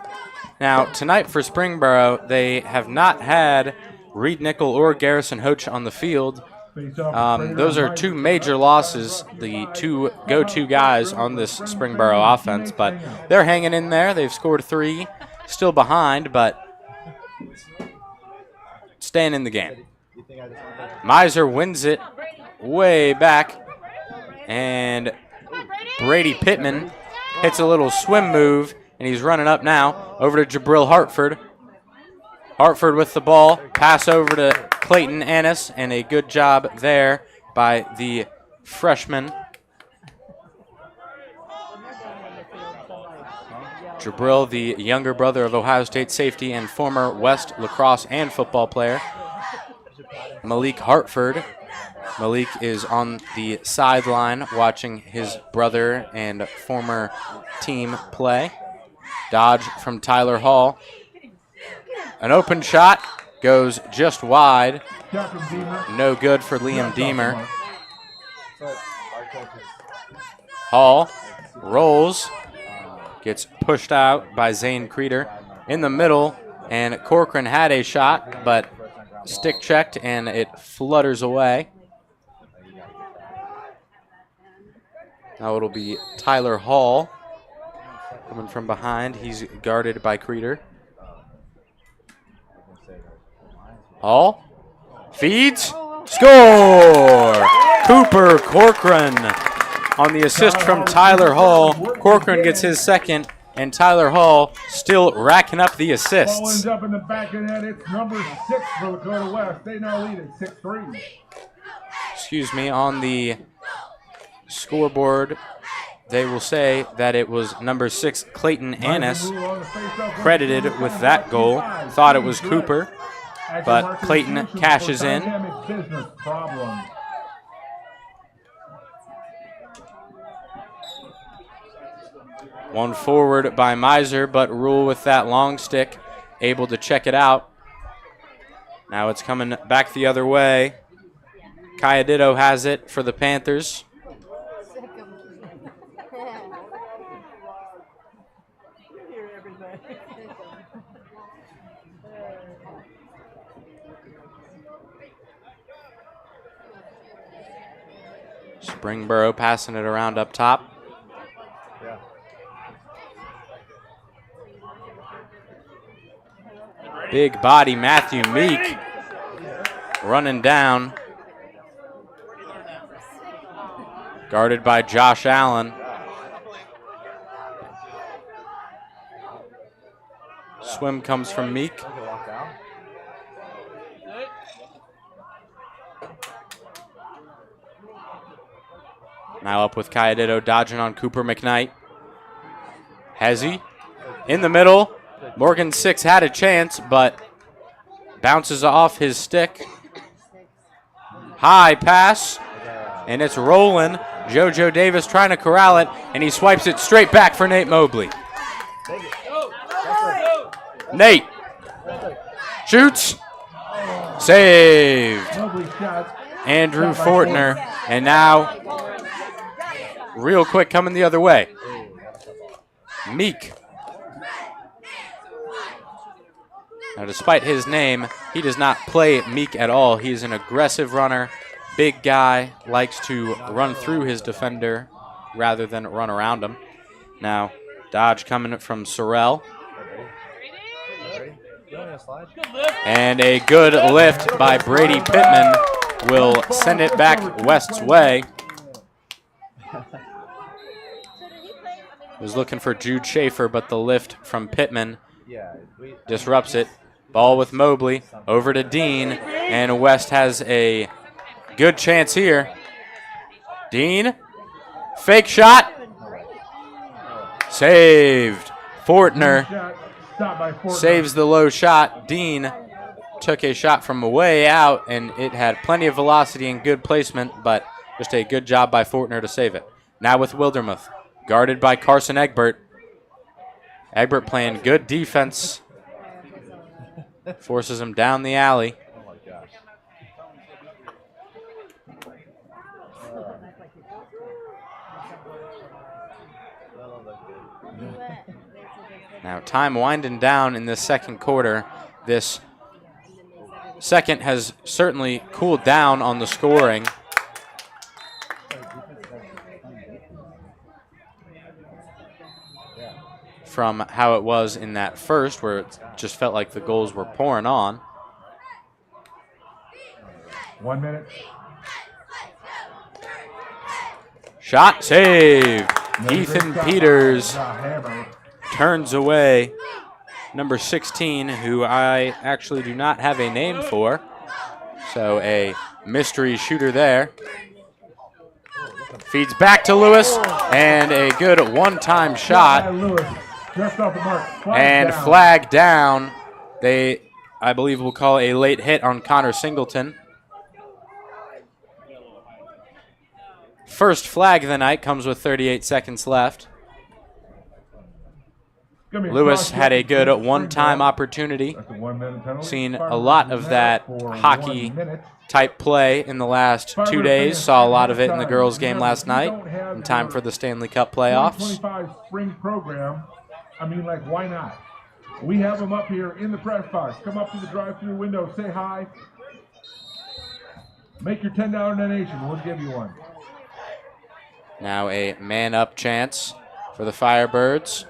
Now, tonight for Springboro, they have not had Reed Nickel or Garrison Hoach on the field. Those are two major losses, the two go-to guys on this Springboro offense, but they're hanging in there. They've scored 3, still behind, but staying in the game. Miser wins it way back, and Brady Pittman hits a little swim move, and he's running up now over to Jabril Hartford. Hartford with the ball, pass over to Clayton Annis, and a good job there by the freshman. Jabril, the younger brother of Ohio State safety and former West lacrosse and football player. Malik Hartford. Malik is on the sideline watching his brother and former team play. Dodge from Tyler Hall. An open shot goes just wide. No good for Liam Deemer. Hall rolls. Gets pushed out by Zane Creeder. In the middle, and Corcoran had a shot, but stick checked, and it flutters away. Now it'll be Tyler Hall coming from behind. He's guarded by Creeder. Hall feeds, score! Cooper Corcoran on the assist from Tyler Hall. Corcoran gets his second, and Tyler Hall still racking up the assists. Ball up in the back of that. It's number 6 for Lakota West. They now lead at 6-3. Excuse me, on the scoreboard, they will say that it was number 6 Clayton Annis credited with that goal. Thought it was Cooper, but Clayton cashes in. One forward by Miser, but Rule with that long stick, able to check it out. Now it's coming back the other way. Cayadito has it for the Panthers. Springboro passing it around up top. Big body Matthew Meek running down. Guarded by Josh Allen. Swim comes from Meek. Now up with Cayadito, dodging on Cooper McKnight. Hezzy in the middle. Morgan Six had a chance, but bounces off his stick. High pass, and it's rolling. JoJo Davis trying to corral it, and he swipes it straight back for Nate Mobley. Nate shoots, saved. Andrew Fortner, and now real quick coming the other way. Meek. Now, despite his name, he does not play Meek at all. He's an aggressive runner, big guy, likes to run through his defender rather than run around him. Now, dodge coming from Sorrell. And a good lift by Brady Pittman will send it back West's way. Was looking for Jude Schaefer, but the lift from Pittman disrupts it. Ball with Mobley, over to Dean, and West has a good chance here. Dean, fake shot, saved. Fortner saves the low shot. Dean took a shot from way out, and it had plenty of velocity and good placement, but just a good job by Fortner to save it. Now with Wildermuth, guarded by Carson Egbert. Egbert playing good defense. Forces him down the alley. Now time winding down in the second quarter. This second has certainly cooled down on the scoring from how it was in that first, where it just felt like the goals were pouring on. 1 minute. Shot saved. Another Ethan great shot Peters by Hammer. turns away number 16, who I actually do not have a name for. So a mystery shooter there. Feeds back to Lewis, and a good one-time shot. Lewis, just off the mark. And down. flag down. They, I believe, will call a late hit on Connor Singleton. First flag of the night comes with 38 seconds left. Lewis had a good one-time opportunity. That's a 1 minute penalty. Seen a lot of that For hockey 1 minute. type play in the last 2 days. Saw a lot of it in the girls' game last night in time for the Stanley Cup playoffs. 2025 spring program. I mean, like, why not? We have them up here in the press box. Come up to the drive-through window, say hi. Make your $10 donation. We'll give you one. Now a man-up chance for the Firebirds.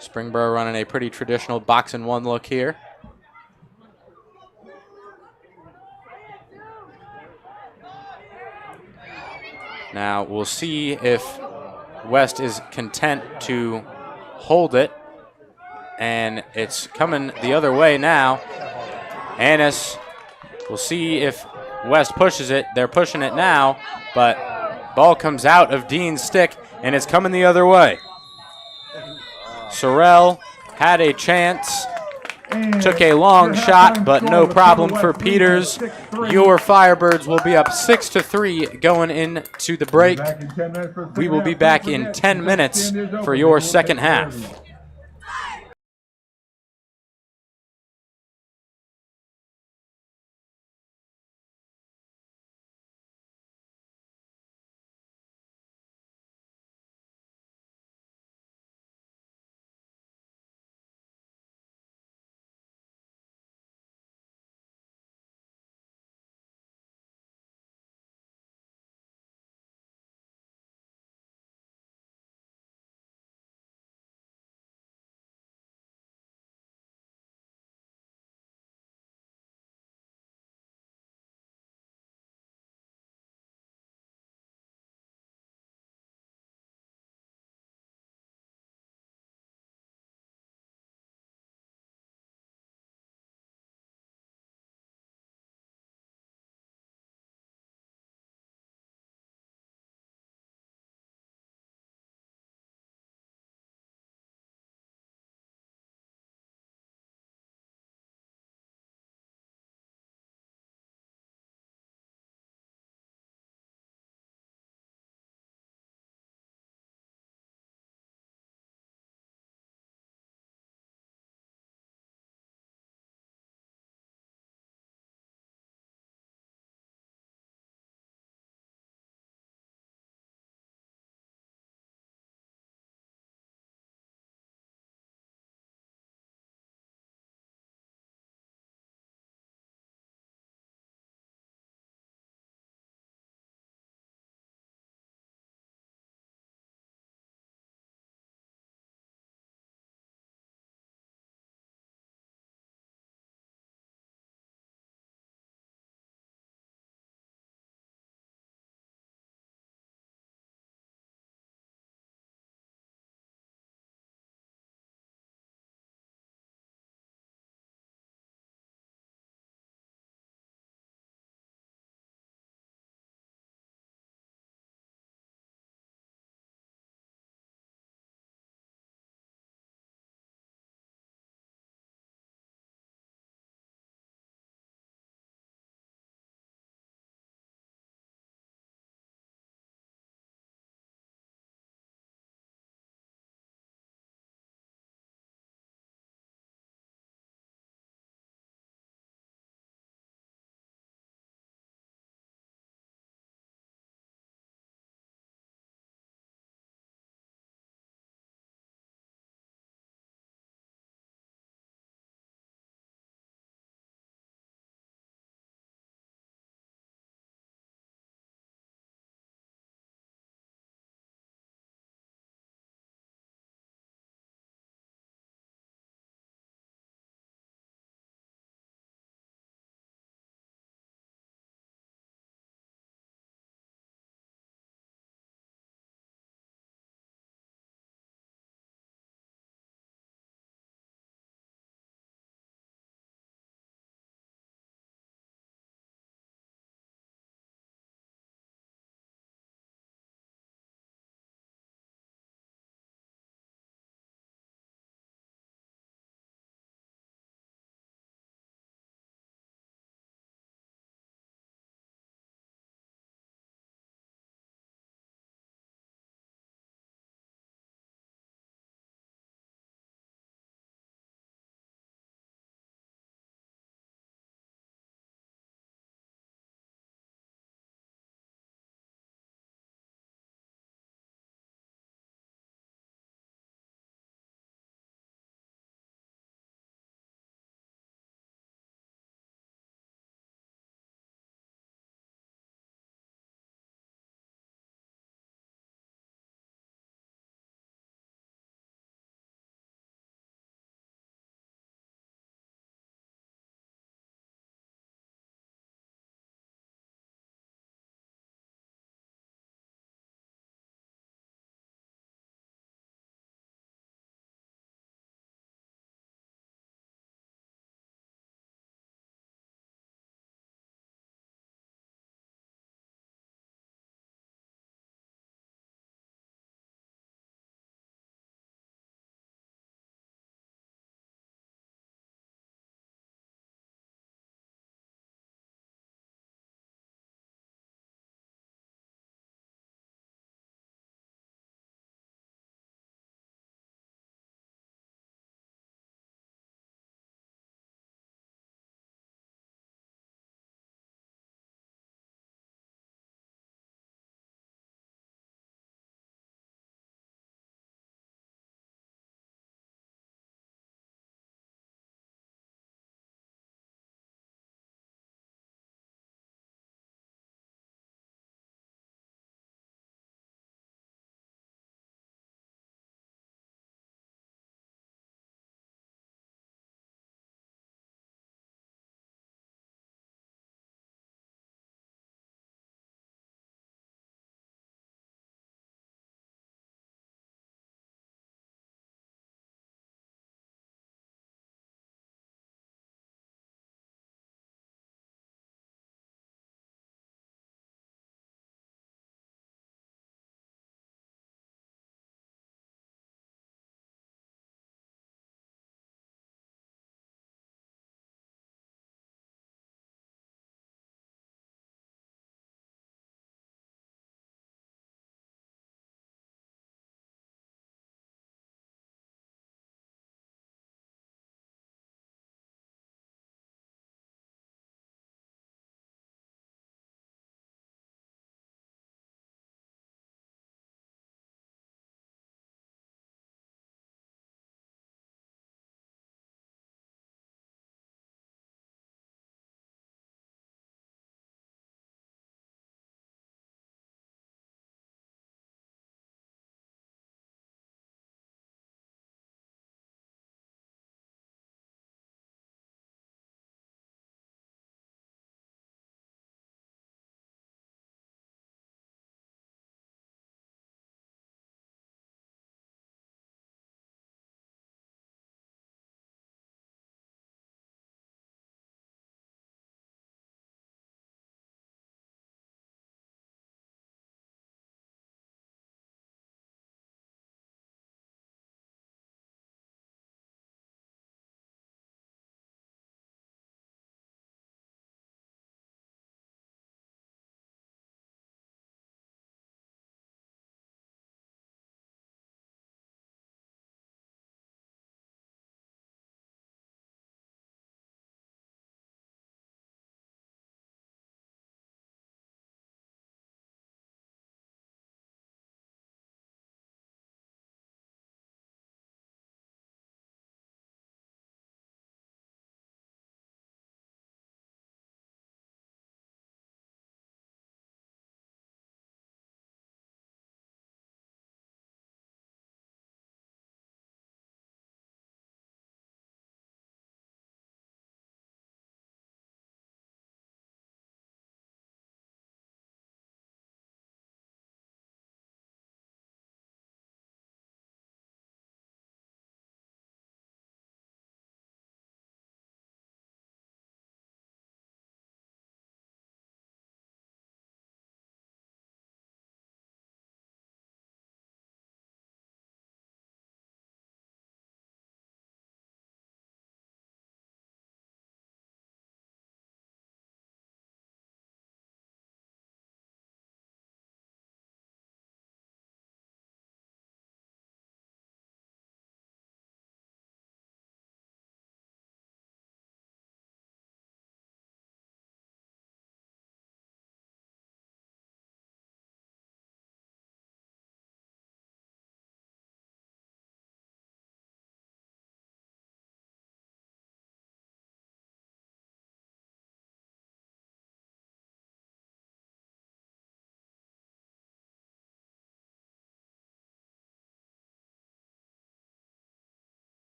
Springboro running a pretty traditional box-and-one look here. Now we'll see if West is content to hold it. And it's coming the other way now. Annis, we'll see if West pushes it. They're pushing it now, but ball comes out of Dean's stick, and it's coming the other way. Sorrell had a chance, took a long shot, but no problem for Peters. Your Firebirds will be up 6-3 going into the break. We will be back in 10 minutes for your second half.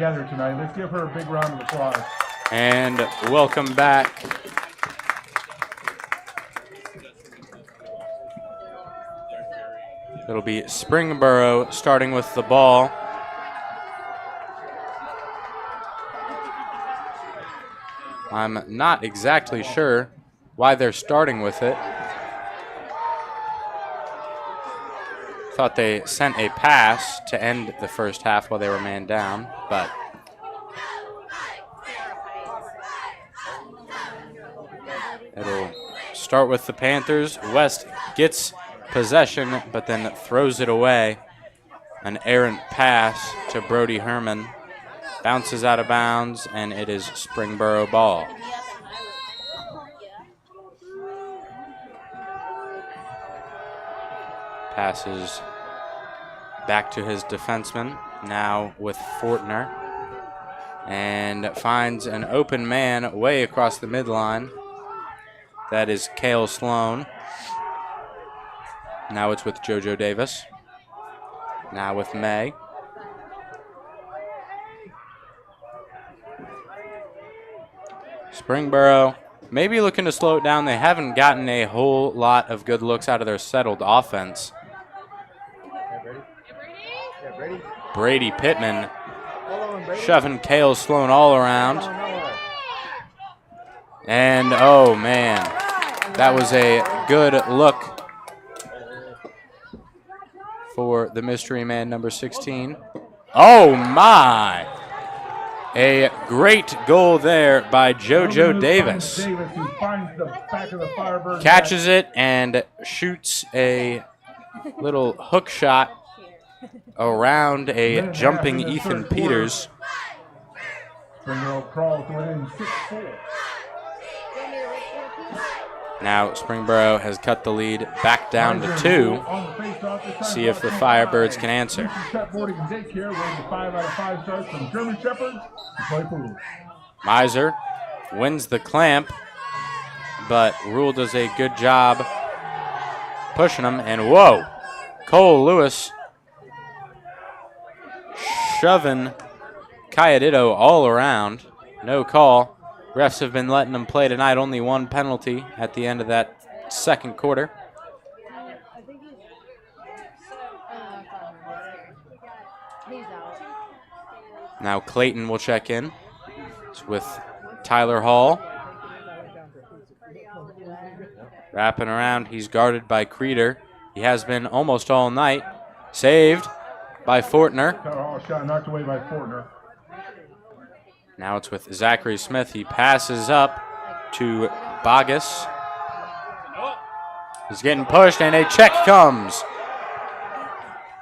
together tonight. Let's give her a big round of applause. And welcome back. It'll be Springboro starting with the ball. I'm not exactly sure why they're starting with it. Thought they sent a pass to end the first half while they were man down, but it'll start with the Panthers. West gets possession, but then throws it away. An errant pass to Brody Herman. Bounces out of bounds, and it is Springboro ball. Passes back to his defenseman, now with Fortner. And finds an open man way across the midline. That is Cale Sloan. Now it's with JoJo Davis. Now with May. Springboro maybe looking to slow it down. They haven't gotten a whole lot of good looks out of their settled offense. Brady Pittman shoving Cale Sloan all around. And oh man, that was a good look for the mystery man, number 16. Oh my! A great goal there by JoJo Davis. Catches it and shoots a little hook shot around a jumping Ethan Peters. Now Springboro has cut the lead back down to 2. See if the Firebirds can answer. Miser wins the clamp, but Rule does a good job pushing him. And whoa, Cole Lewis shoving Cayetito all around. No call. Refs have been letting them play tonight. Only one penalty at the end of that second quarter. Now Clayton will check in. It's with Tyler Hall. Wrapping around. He's guarded by Creeder. He has been almost all night. Saved by Fortner. Tyler Hall shot knocked away by Fortner. Now it's with Zachary Smith. He passes up to Bogus. He's getting pushed, and a check comes.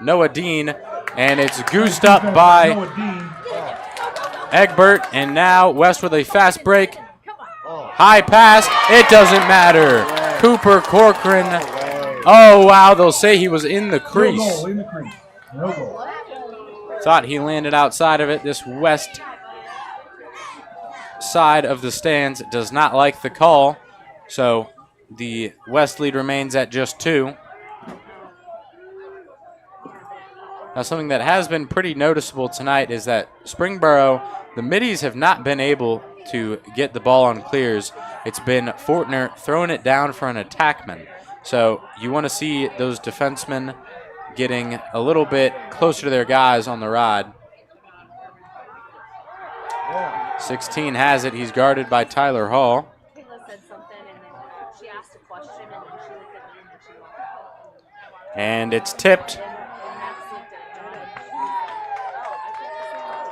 Noah Dean, and it's goosed up by Egbert, and now West with a fast break. High pass. It doesn't matter. Cooper Corcoran. Oh, wow. They'll say he was in the crease. No goal, in the crease. No goal. Thought he landed outside of it. This West side of the stands does not like the call, so the West lead remains at just 2. Now, something that has been pretty noticeable tonight is that Springboro, the middies have not been able to get the ball on clears. It's been Fortner throwing it down for an attackman. So you want to see those defensemen getting a little bit closer to their guys on the rod. 16 has it. He's guarded by Tyler Hall. And it's tipped.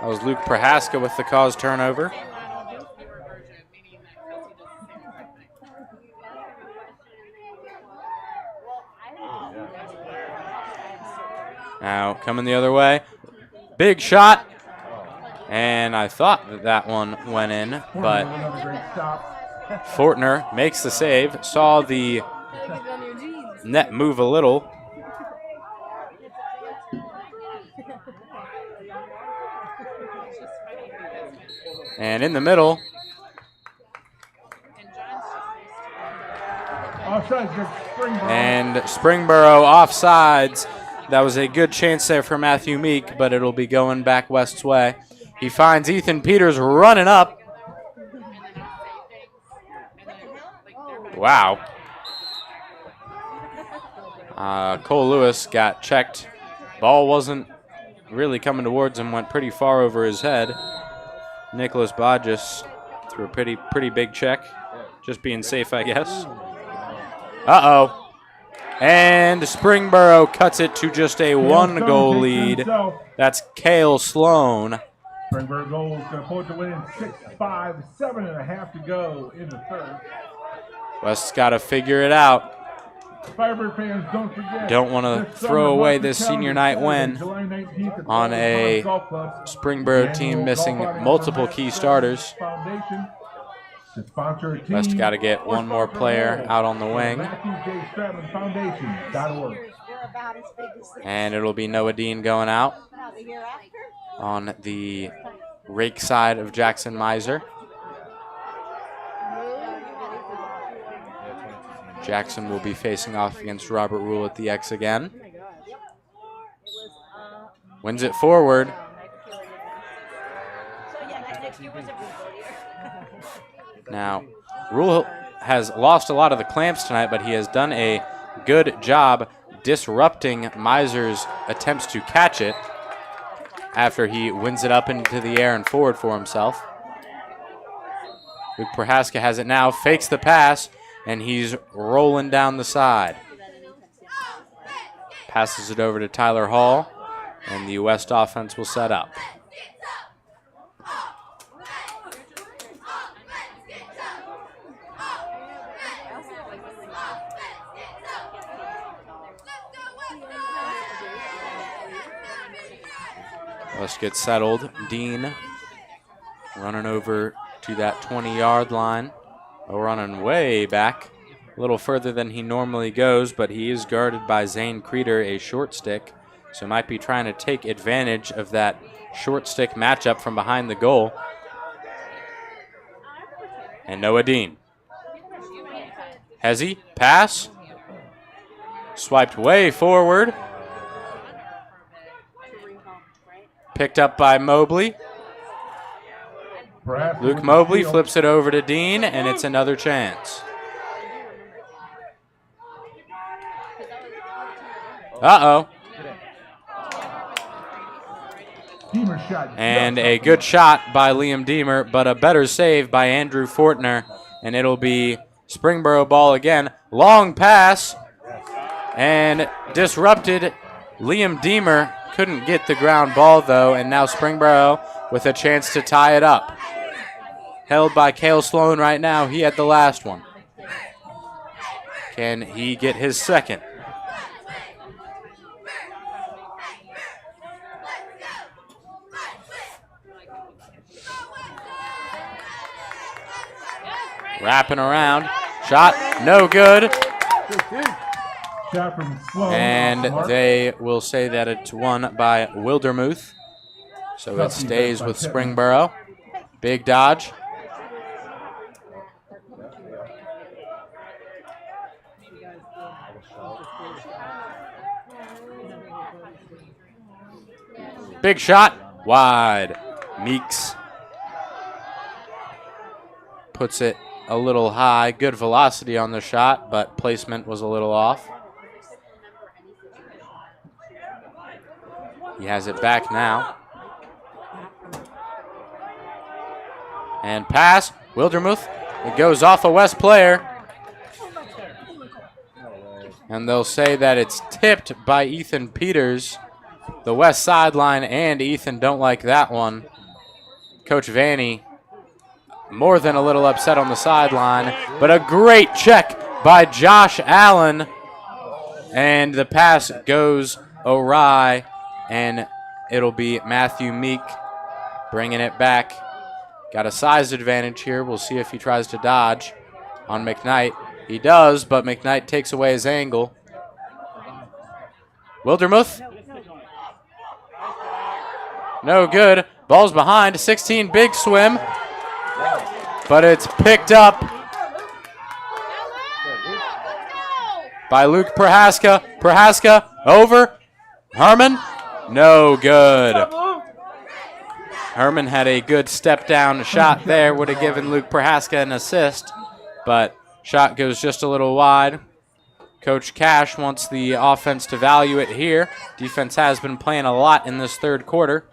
That was Luke Prohaska with the caused turnover. Now coming the other way. Big shot. And I thought that that one went in, but Fortner makes the save. Saw the net move a little. And in the middle. And Springboro offsides. That was a good chance there for Matthew Meek, but it'll be going back West's way. He finds Ethan Peters running up. Wow. Cole Lewis got checked. Ball wasn't really coming towards him, went pretty far over his head. Nicholas Bodges threw a pretty big check. Just being safe, I guess. Uh-oh. And Springboro cuts it to just a 1-goal lead. That's Cale Sloan. Springboro goal is going to pull it to win in 6-5, 7.5 to go in the third. West's got to figure it out. Firebird fans, don't forget. Don't want to throw away this senior night win on a Springboro team missing multiple key starters. West got to get one more player out on the wing. And it'll be Noah Dean going out on the rake side of Jackson Miser. Jackson will be facing off against Robert Rule at the X again. Wins it forward. Now, Rule has lost a lot of the clamps tonight, but he has done a good job disrupting Miser's attempts to catch it after he wins it up into the air and forward for himself. Luke Prohaska has it now, fakes the pass, and he's rolling down the side. Passes it over to Tyler Hall, and the West offense will set up. West gets settled. Dean running over to that 20-yard line. Running way back, a little further than he normally goes, but he is guarded by Zane Creeder, a short stick, so might be trying to take advantage of that short stick matchup from behind the goal. And Noah Dean. Hezzy, pass. Swiped way forward. Picked up by Mobley. Luke Mobley flips it over to Dean, and it's another chance. Uh-oh. And a good shot by Liam Deemer, but a better save by Andrew Fortner, and it'll be Springboro ball again. Long pass, and disrupted. Liam Deemer couldn't get the ground ball, though, and now Springboro with a chance to tie it up. Held by Cale Sloan right now. He had the last one. Can he get his second? Wrapping around. Shot, no good. And they will say that it's won by Wildermuth. So it stays with Springboro. Big dodge. Big shot, wide. Meeks puts it a little high. Good velocity on the shot, but placement was a little off. He has it back now. And pass, Wildermuth. It goes off a West player. And they'll say that it's tipped by Ethan Peters. The West sideline and Ethan don't like that one. Coach Vanny more than a little upset on the sideline, but a great check by Josh Allen. And the pass goes awry, and it'll be Matthew Meek bringing it back. Got a size advantage here. We'll see if he tries to dodge on McKnight. He does, but McKnight takes away his angle. Wildermuth. No good. Ball's behind. 16, big swim. But it's picked up by Luke Prohaska. Prohaska over. Herman. No good. Herman had a good step down shot there, would have given Luke Prohaska an assist, but shot goes just a little wide. Coach Cash wants the offense to value it here. Defense has been playing a lot in this third quarter.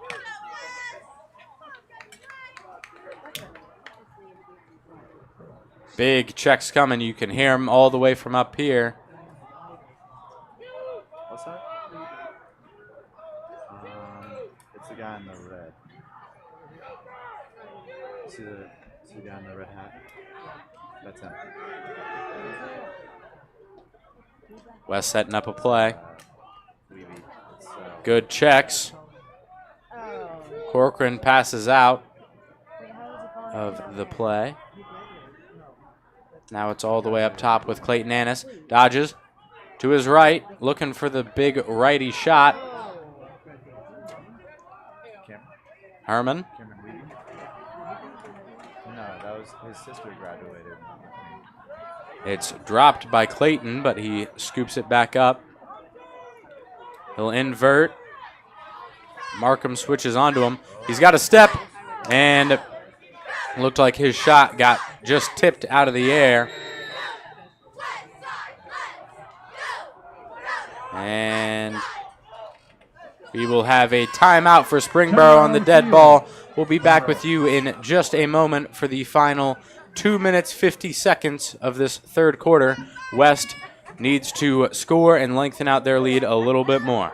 Big checks coming. You can hear them all the way from up here. What's that? It's the guy in the red. See the guy in the red hat? That's him. West setting up a play. Levy. It's, Good checks. Corcoran passes out of the play. Now it's all the way up top with Clayton Annis. Dodges to his right, looking for the big righty shot. Herman. Cameron Levy? No, that was his sister graduated. It's dropped by Clayton, but he scoops it back up. He'll invert. Markham switches onto him. He's got a step, and looked like his shot got just tipped out of the air. And we will have a timeout for Springboro on the dead ball. We'll be back with you in just a moment for the final 2 minutes, 50 seconds of this third quarter. West needs to score and lengthen out their lead a little bit more.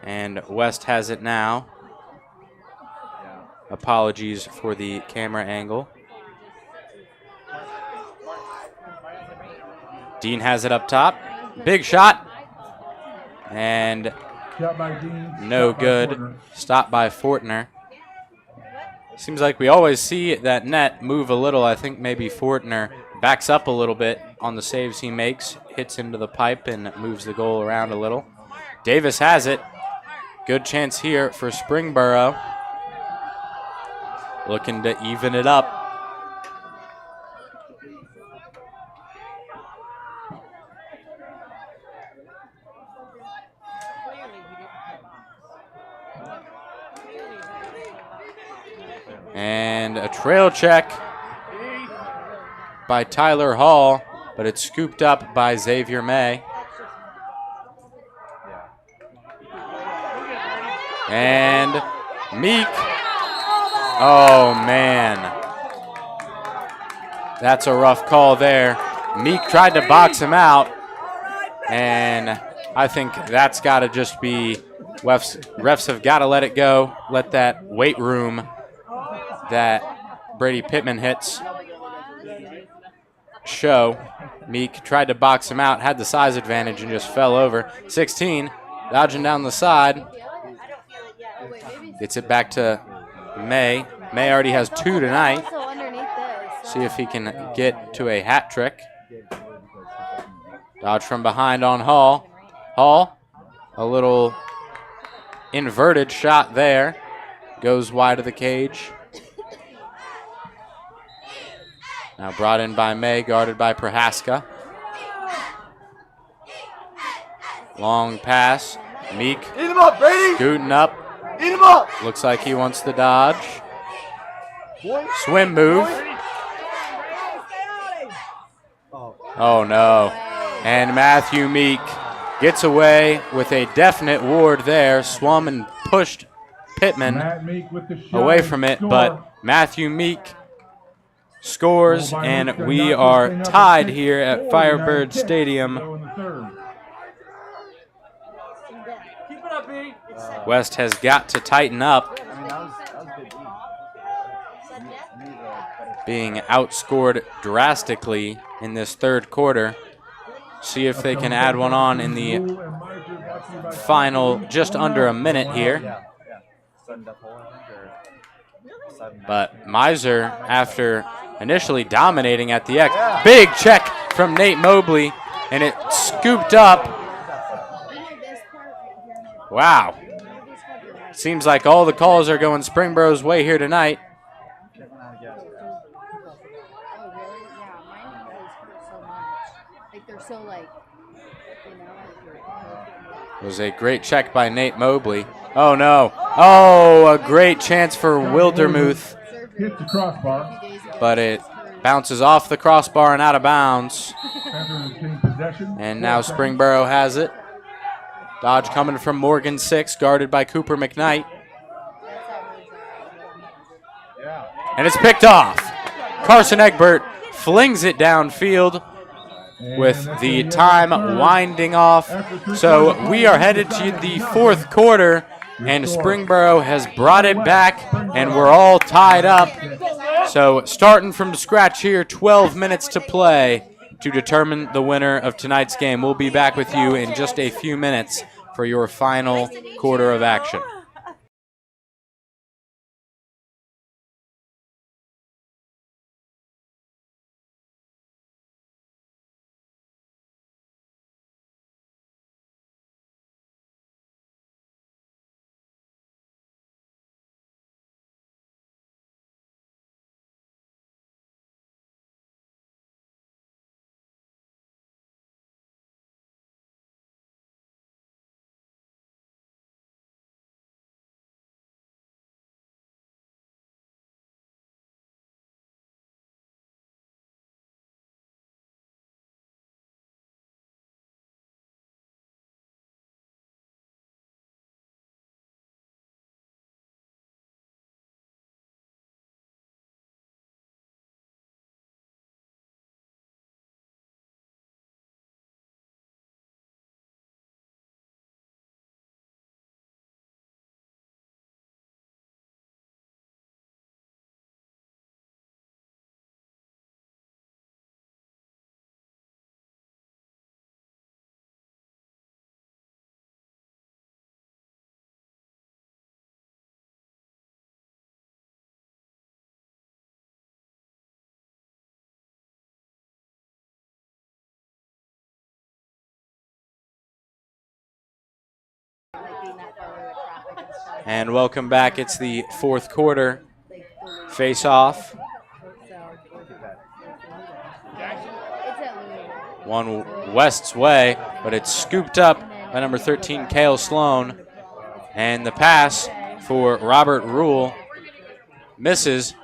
And West has it now. Apologies for the camera angle. Dean has it up top. Big shot. And Shot by Dean. no Shot by good. Fortner. Stopped by Fortner. Seems like we always see that net move a little. I think maybe Fortner backs up a little bit on the saves he makes, hits into the pipe, and moves the goal around a little. Davis has it. Good chance here for Springboro. Looking to even it up. And a trail check by Tyler Hall, but it's scooped up by Xavier May. And Meek. Oh, man. That's a rough call there. Meek tried to box him out, and I think that's got to just be refs have got to let it go, let that weight room that Brady Pittman hits show. Meek tried to box him out, had the size advantage, and just fell over. 16, dodging down the side. Gets it back to May. May already has 2 tonight. See if he can get to a hat trick. Dodge from behind on Hall. Hall, a little inverted shot there. Goes wide of the cage. Now brought in by May, guarded by Prohaska. Long pass. Meek Eat him up, Brady! scooting up. Eat him up! Looks like he wants the dodge. Swim move. Oh no. And Matthew Meek gets away with a definite ward there. Swum and pushed Pittman Matt Meek with the shot. away from it, Score. but Matthew Meek scores, and we are tied here at Firebird Stadium. West has got to tighten up, I mean, that was good. being outscored drastically in this third quarter. See if they can add one on in the final, just under a minute here. Yeah. Sudden death hole, I think, or sudden But Miser, after initially dominating at the X, big check from Nate Mobley, and it scooped up. Wow. Seems like all the calls are going Springboro's way here tonight. It was a great check by Nate Mobley. Oh no. Oh, a great chance for Wildermuth, Hits the crossbar. but it bounces off the crossbar and out of bounds. Panthers retain possession. And now Springboro has it. Dodge coming from Morgan 6, guarded by Cooper McKnight. And it's picked off. Carson Egbert flings it downfield with the time winding off. So we are headed to the fourth quarter, and Springboro has brought it back, and we're all tied up. So starting from scratch here, 12 minutes to play to determine the winner of tonight's game. We'll be back with you in just a few minutes for your final quarter of action. And welcome back. It's the fourth quarter. Face off. One West's way, but it's scooped up by number 13, Kale Sloan. And the pass for Robert Rule misses.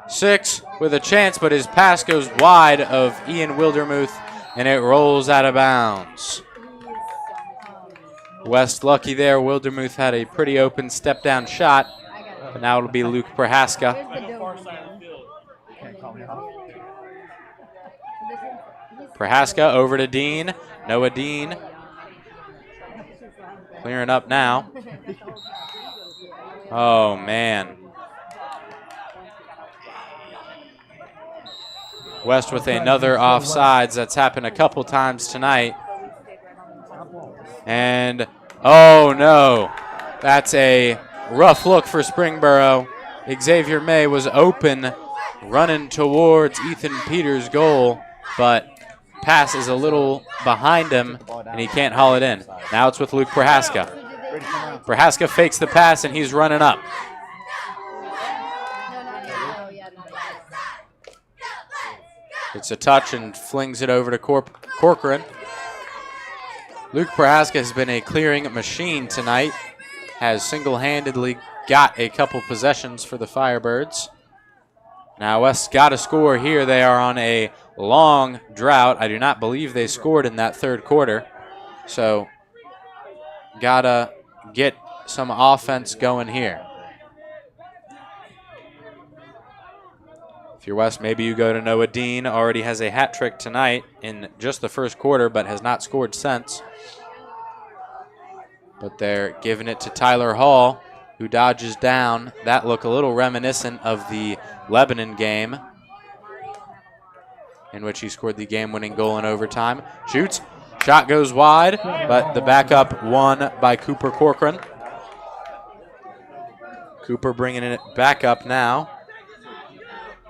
6 with a chance, but his pass goes wide of Ian Wildermuth, and it rolls out of bounds. West lucky there. Wildermuth had a pretty open step-down shot, but now it'll be Luke Prohaska. Prohaska over to Dean. Noah Dean clearing up now. Oh, man. West with another offsides. That's happened a couple times tonight. And, oh no, that's a rough look for Springboro. Xavier May was open, running towards Ethan Peters' goal, but pass is a little behind him, and he can't haul it in. Now it's with Luke Prohaska. Prohaska fakes the pass, and he's running up. It's a touch and flings it over to Corcoran. Luke Prohaska has been a clearing machine tonight, has single-handedly got a couple possessions for the Firebirds. Now West's got to score here. They are on a long drought. I do not believe they scored in that third quarter. So gotta get some offense going here. If you're West, maybe you go to Noah Dean. Already has a hat trick tonight in just the first quarter, but has not scored since. But they're giving it to Tyler Hall, who dodges down. That look a little reminiscent of the Lebanon game, in which he scored the game-winning goal in overtime. Shoots, shot goes wide, but the backup won by Cooper Corcoran. Cooper bringing it back up now.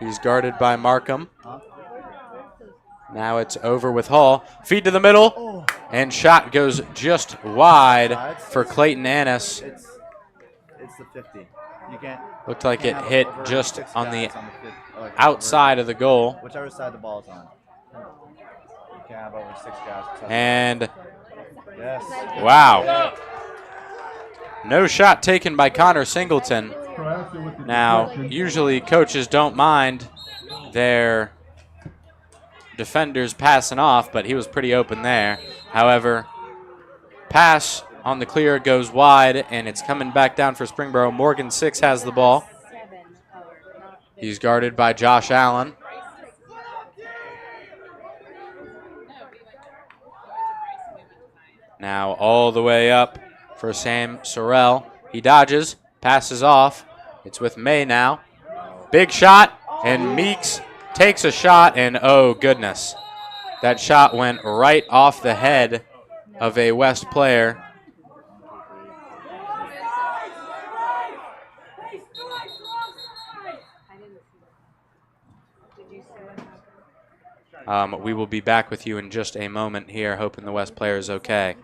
He's guarded by Markham. Now it's over with Hall. Feed to the middle, and shot goes just wide for Clayton Annis. It's the 50. You can't. Looked like it hit just on the outside of the goal. Whichever side the ball is on. You can't have over 6 guys. And Yes. wow. No shot taken by Connor Singleton. Now, usually coaches don't mind their defenders passing off, but he was pretty open there. However, pass on the clear goes wide, and it's coming back down for Springboro. Morgan Six has the ball. He's guarded by Josh Allen. Now all the way up for Sam Sorrell. He dodges, passes off. It's with May now. Big shot, and Meeks takes a shot, and oh goodness. That shot went right off the head of a West player. We will be back with you in just a moment here, hoping the West player is okay.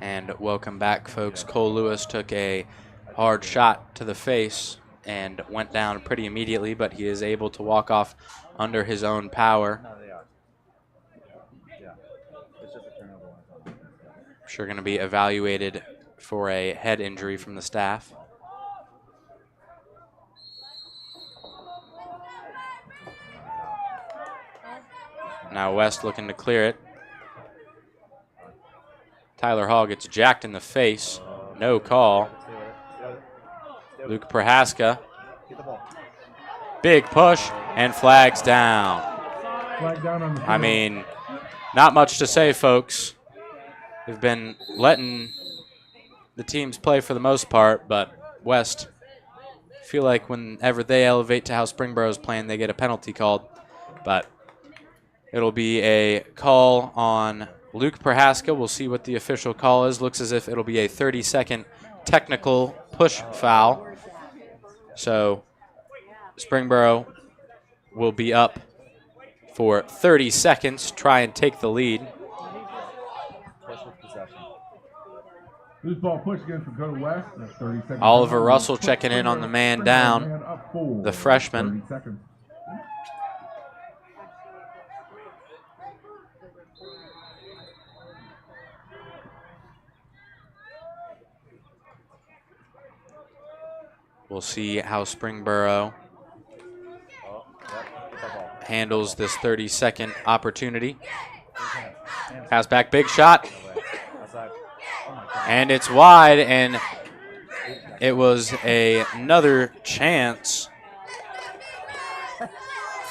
And welcome back, folks. Cole Lewis took a hard shot to the face and went down pretty immediately, but he is able to walk off under his own power. No, they are. Yeah. It's just a turnover. Sure going to be evaluated for a head injury from the staff. Now West looking to clear it. Tyler Hall gets jacked in the face. No call. Luke Prohaska. Big push and flags down. I mean, not much to say, folks. They've been letting the teams play for the most part, but West feel like whenever they elevate to how Springboro's playing, they get a penalty called. But it'll be a call on Luke Prohaska. We'll see what the official call is. Looks as if it'll be a 30-second technical push foul. So Springboro will be up for 30 seconds, try and take the lead. Loose ball push against Lakota West. 30 seconds. Oliver Russell checking in on the man down, the freshman. 30 seconds. We'll see how Springboro handles this 30-second opportunity. Pass back, big shot. And it's wide, and it was another chance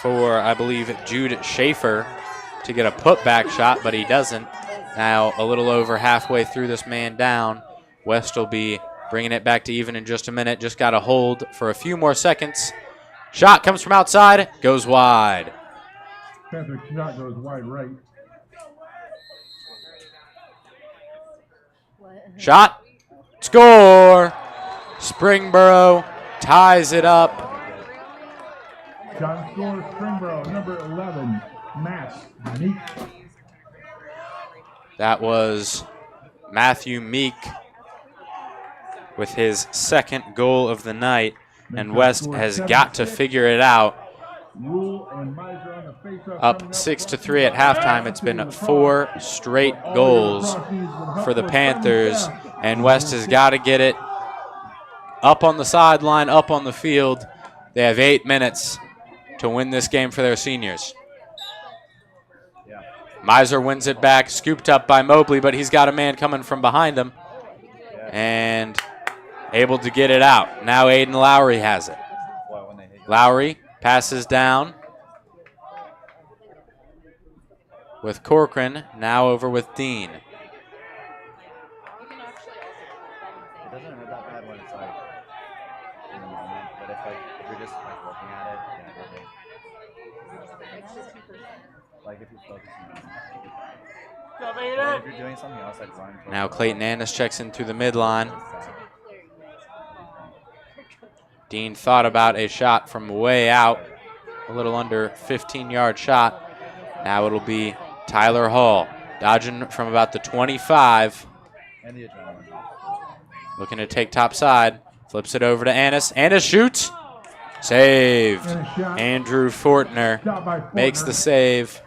for, I believe, Jude Schaefer to get a putback shot, but he doesn't. Now a little over halfway through this man down. West will be bringing it back to even in just a minute. Just got to hold for a few more seconds. Shot comes from outside, goes wide. Panther shot goes wide right. Shot, score! Springboro ties it up. Shot scores Springboro, number 11, Matt Meek. That was Matthew Meek with his second goal of the night, and West has got to figure it out. Up 6-3 at halftime. It's been 4 straight goals for the Panthers, and West has got to get it up on the sideline, up on the field. They have 8 minutes to win this game for their seniors. Miser wins it back, scooped up by Mobley, but he's got a man coming from behind him and able to get it out. Now Aiden Lowry has it. Lowry passes down with Corcoran, now over with Dean. It doesn't hurt that bad when it's like in the moment, but if you're just like looking at it, like if you're focusing on it. Or if you're doing something else like running. Now Clayton Annis checks in through the midline. Dean thought about a shot from way out, a little under 15-yard shot. Now it'll be Tyler Hall, dodging from about the 25. And the adrenaline. Looking to take top side, flips it over to Annis. Annis shoots, saved. Andrew Fortner makes the save.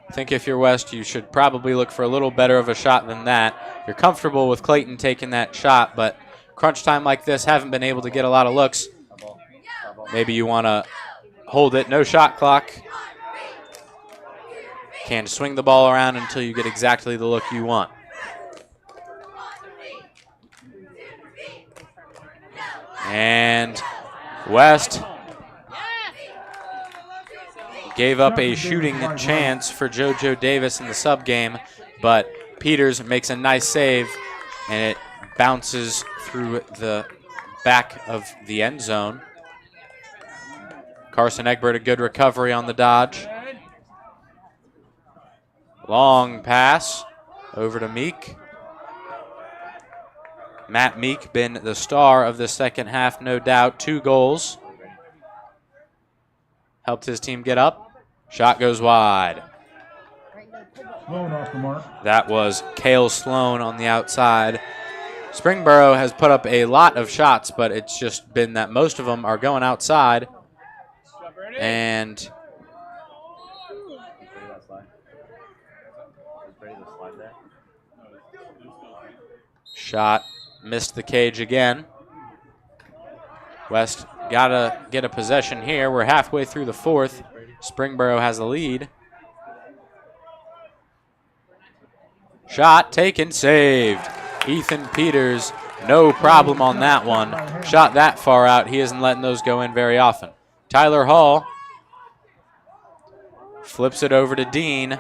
I think if you're West, you should probably look for a little better of a shot than that. You're comfortable with Clayton taking that shot, but crunch time like this, haven't been able to get a lot of looks. Maybe you want to hold it, no shot clock. Can swing the ball around until you get exactly the look you want. And West gave up a shooting chance for JoJo Davis in the sub game, but Peters makes a nice save, and it bounces through the back of the end zone. Carson Egbert, a good recovery on the dodge. Long pass over to Meek. Matt Meek been the star of the second half, no doubt. 2 goals. Helped his team get up. Shot goes wide. Sloan off the mark. That was Cale Sloan on the outside. Springboro has put up a lot of shots, but it's just been that most of them are going outside. And shot missed the cage again. West got to get a possession here. We're halfway through the 4th. Springboro has a lead. Shot taken, saved. Ethan Peters, no problem on that one. Shot that far out. He isn't letting those go in very often. Tyler Hall flips it over to Dean.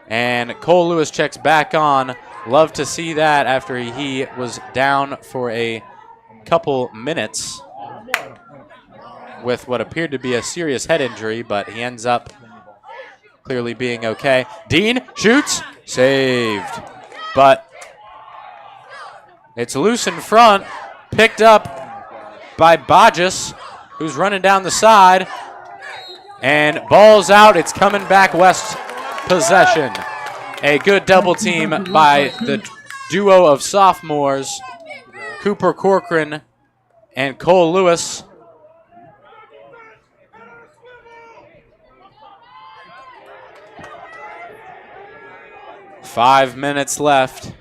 And Cole Lewis checks back on. Love to see that after he was down for a couple minutes with what appeared to be a serious head injury, but he ends up clearly being okay. Dean shoots, saved. But it's loose in front, picked up by Bodges, who's running down the side, and ball's out. It's coming back West possession. A good double team by the duo of sophomores, Cooper Corcoran and Cole Lewis. "5 minutes left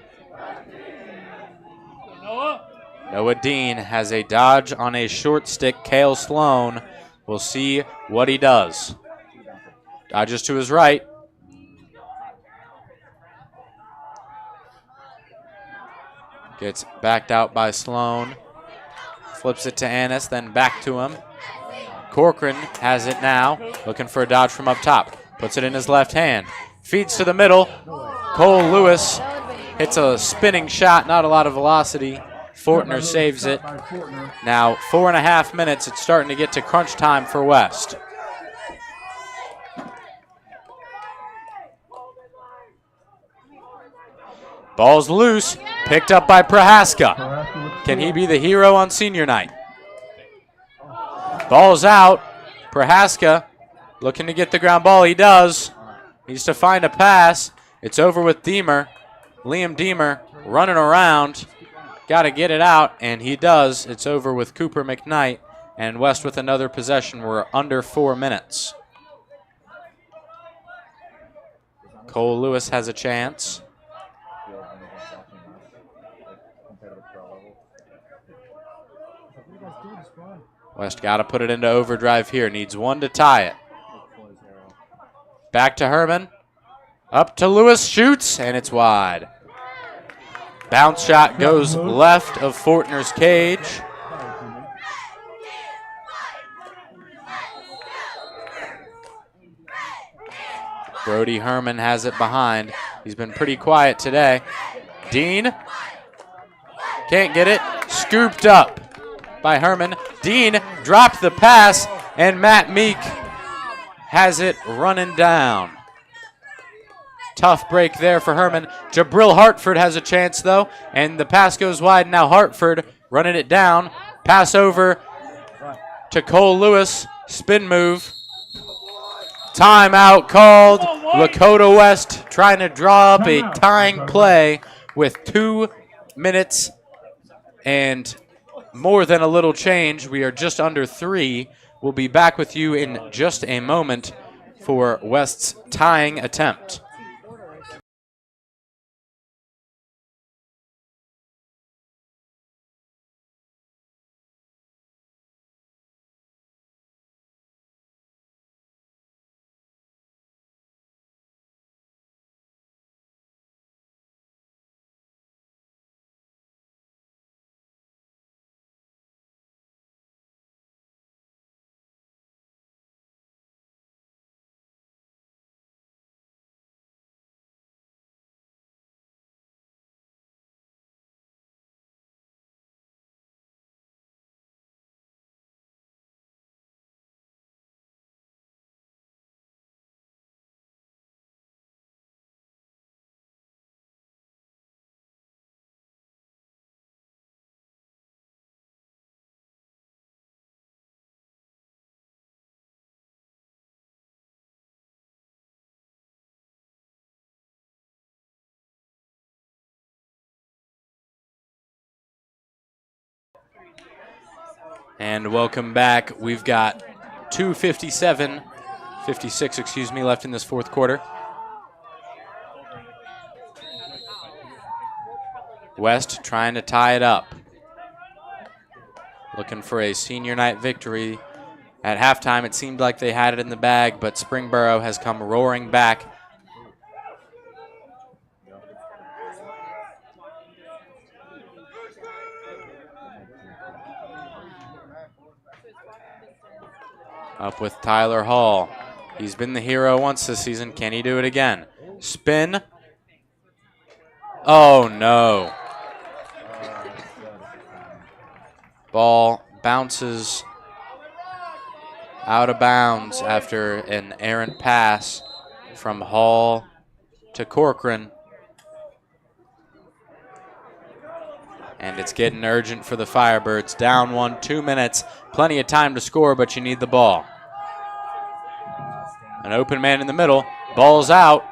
Noah Dean has a dodge on a short stick. Kale Sloan will see what he does. Dodges to his right. Gets backed out by Sloan. Flips it to Annis, then back to him. Corcoran has it now, looking for a dodge from up top. Puts it in his left hand. Feeds to the middle. Cole Lewis hits a spinning shot, not a lot of velocity. Fortner saves it. Now 4.5 minutes. It's starting to get to crunch time for West. Ball's loose, picked up by Prohaska. Can he be the hero on senior night? Ball's out. Prohaska looking to get the ground ball. He does. Needs to find a pass. It's over with Deemer. Liam Deemer running around. Got to get it out, and he does. It's over with Cooper McKnight, and West with another possession. We're under 4 minutes. Cole Lewis has a chance. West got to put it into overdrive here. Needs one to tie it. Back to Herman. Up to Lewis. Shoots, and it's wide. Bounce shot goes left of Fortner's cage. Brody Herman has it behind. He's been pretty quiet today. Dean can't get it. Scooped up by Herman. Dean dropped the pass, and Matt Meek has it running down. Tough break there for Herman. Jabril Hartford has a chance, though, and the pass goes wide. Now Hartford running it down. Pass over to Cole Lewis. Spin move. Timeout called. Lakota West trying to draw up a tying play with 2 minutes and more than a little change. We are just under 3. We'll be back with you in just a moment for West's tying attempt. And welcome back. We've got 56, left in this fourth quarter. West trying to tie it up. Looking for a senior night victory. At halftime, it seemed like they had it in the bag, but Springboro has come roaring back. Up with Tyler Hall. He's been the hero once this season. Can he do it again? Spin. Oh, no. Ball bounces out of bounds after an errant pass from Hall to Corcoran. And it's getting urgent for the Firebirds. Down 1, 2 minutes. Plenty of time to score, but you need the ball. An open man in the middle. Ball's out.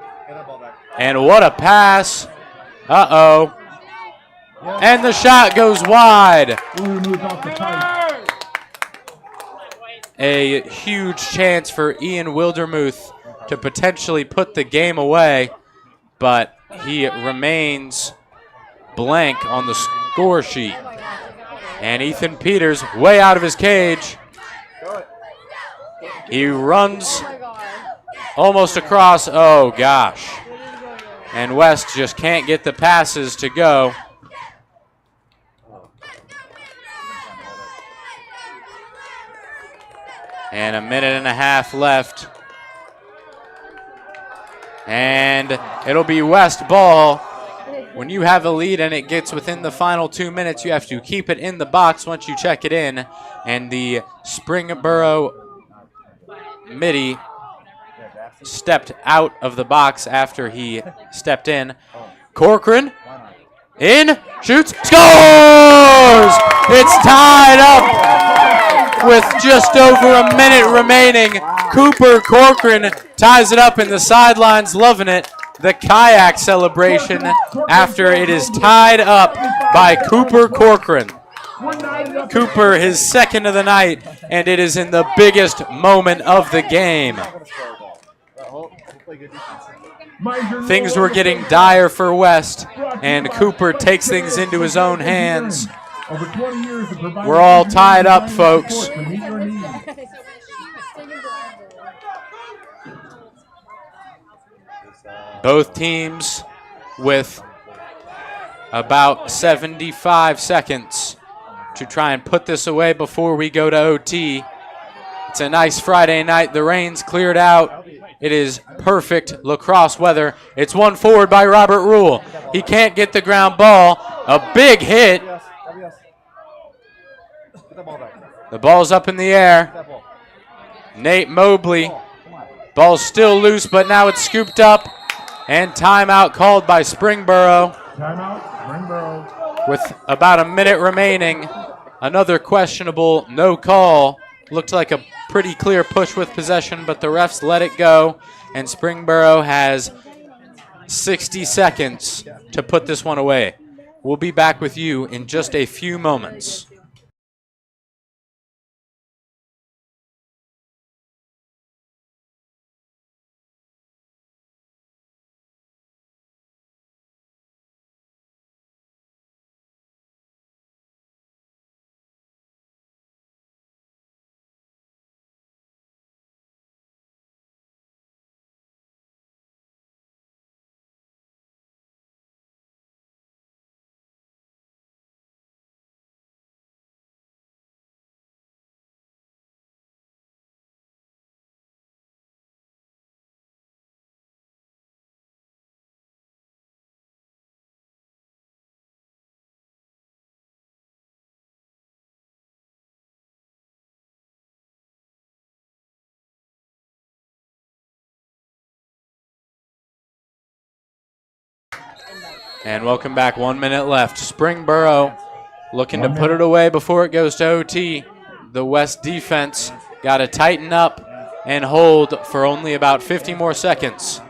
And what a pass. Uh-oh. And the shot goes wide. A huge chance for Ian Wildermuth to potentially put the game away, but he remains blank on the score sheet. And Ethan Peters way out of his cage. He runs almost across. Oh, gosh. And West just can't get the passes to go. And a minute and a half left. And it'll be West ball. When you have a lead and it gets within the final 2 minutes, you have to keep it in the box once you check it in. And the Springboro midi stepped out of the box after he stepped in. Corcoran in, shoots, scores! It's tied up with just over a minute remaining. Cooper Corcoran ties it up in the sidelines, loving it. The kayak celebration after it is tied up by Cooper Corcoran. Cooper, his second of the night, and it is in the biggest moment of the game. Things were getting dire for West, and Cooper takes things into his own hands. We're all tied up, folks. Both teams with about 75 seconds to try and put this away before we go to OT. It's a nice Friday night. The rain's cleared out. It is perfect lacrosse weather. It's one forward by Robert Rule. He can't get the ground ball. A big hit. The ball's up in the air. Nate Mobley. Ball's still loose, but now it's scooped up. And timeout called by Springboro. Timeout, Springboro. With about a minute remaining, another questionable no call. Looked like a pretty clear push with possession, but the refs let it go. And Springboro has 60 seconds to put this one away. We'll be back with you in just a few moments. And welcome back. 1 minute left. Springboro looking to put it away before it goes to OT. The West defense got to tighten up and hold for only about 50 more seconds.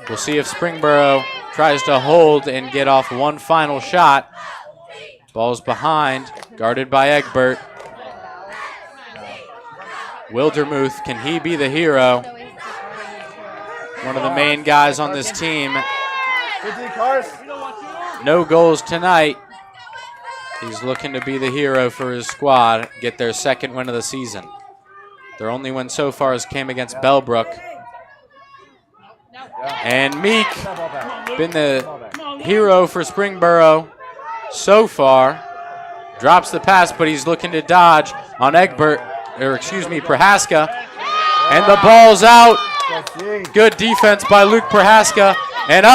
We'll see if Springboro tries to hold and get off one final shot. Ball's behind, guarded by Egbert. Wildermuth, can he be the hero? One of the main guys on this team. No goals tonight. He's looking to be the hero for his squad, get their second win of the season. Their only win so far has came against Bellbrook. And Meek, been the hero for Springboro so far. Drops the pass, but he's looking to dodge on Prohaska. And the ball's out. Good defense by Luke Prohaska. And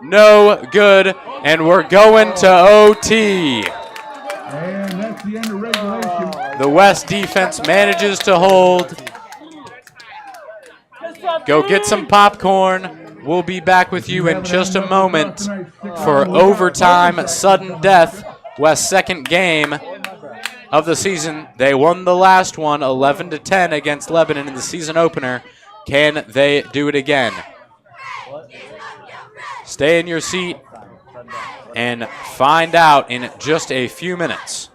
no good, and we're going to OT. And that's the end of regulation. The West defense manages to hold. Go get some popcorn. We'll be back with you in just a moment for overtime, sudden death. West's second game of the season. They won the last one, 11-10 against Lebanon in the season opener. Can they do it again? Stay in your seat and find out in just a few minutes.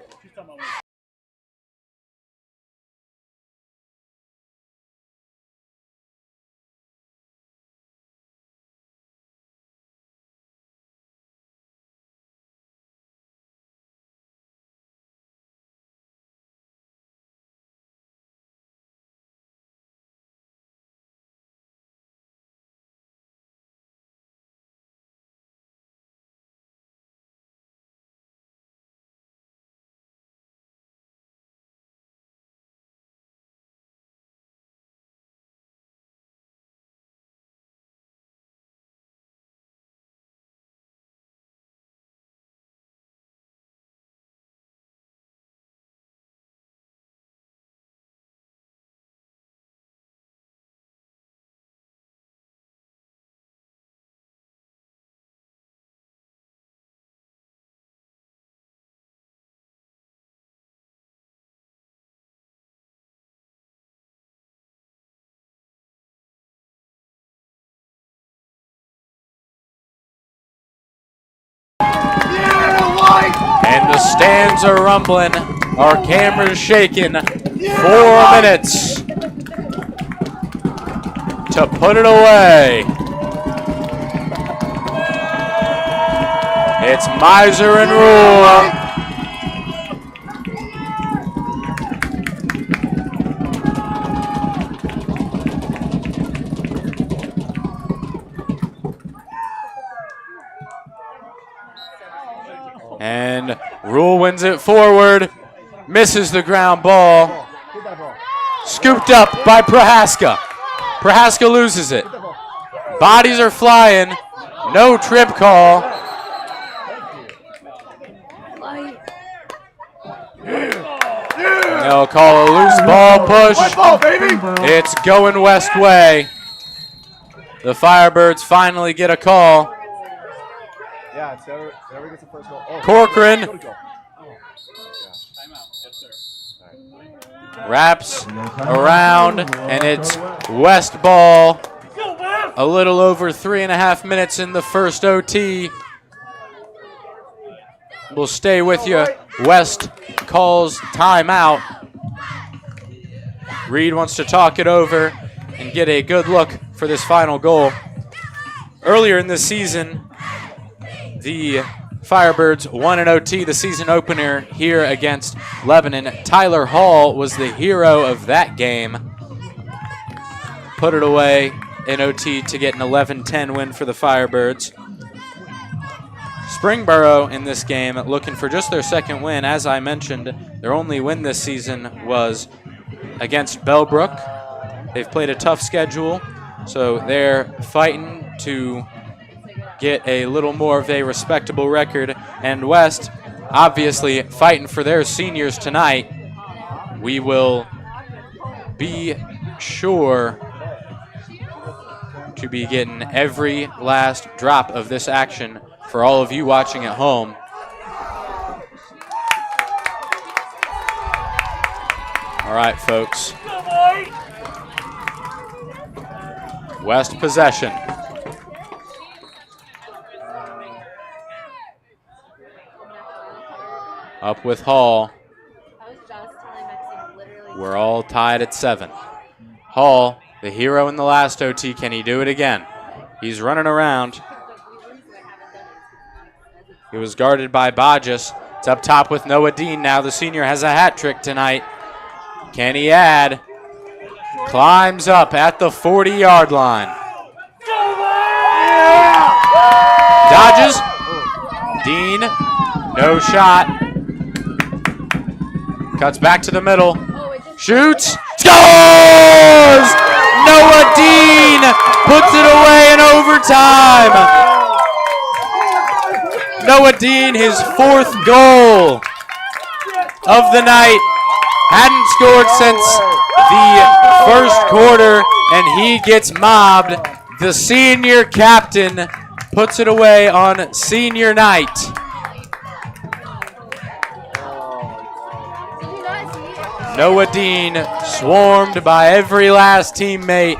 And the stands are rumbling. Our camera's shaking. 4 minutes to put it away. It's Miser and Rule. And Rule wins it forward, misses the ground ball, scooped up by Prohaska. Prohaska loses it. Bodies are flying, no trip call. They'll call a loose ball push. It's going West way. The Firebirds finally get a call. Yeah, it's whoever gets the first goal. Oh, Corcoran go. wraps around, and it's West ball. A little over 3.5 minutes in the first OT. We'll stay with you. West calls timeout. Reed wants to talk it over and get a good look for this final goal. Earlier in the season, the Firebirds won an OT, the season opener here against Lebanon. Tyler Hall was the hero of that game. Put it away in OT to get an 11-10 win for the Firebirds. Springboro in this game looking for just their second win. As I mentioned, their only win this season was against Bellbrook. They've played a tough schedule, so they're fighting to get a little more of a respectable record. And West, obviously fighting for their seniors tonight. We will be sure to be getting every last drop of this action for all of you watching at home. All right, folks. West possession. Up with Hall. We're all tied at 7. Hall, the hero in the last OT, can he do it again? He's running around. He was guarded by Bodges. It's up top with Noah Dean now. The senior has a hat trick tonight. Can he add? Climbs up at the 40-yard line. Dodges. Dean, no shot. Cuts back to the middle. Shoots. Scores! Noah Dean puts it away in overtime. Noah Dean, his 4th goal of the night. Hadn't scored since the first quarter, and he gets mobbed. The senior captain puts it away on senior night. Noah Dean swarmed by every last teammate.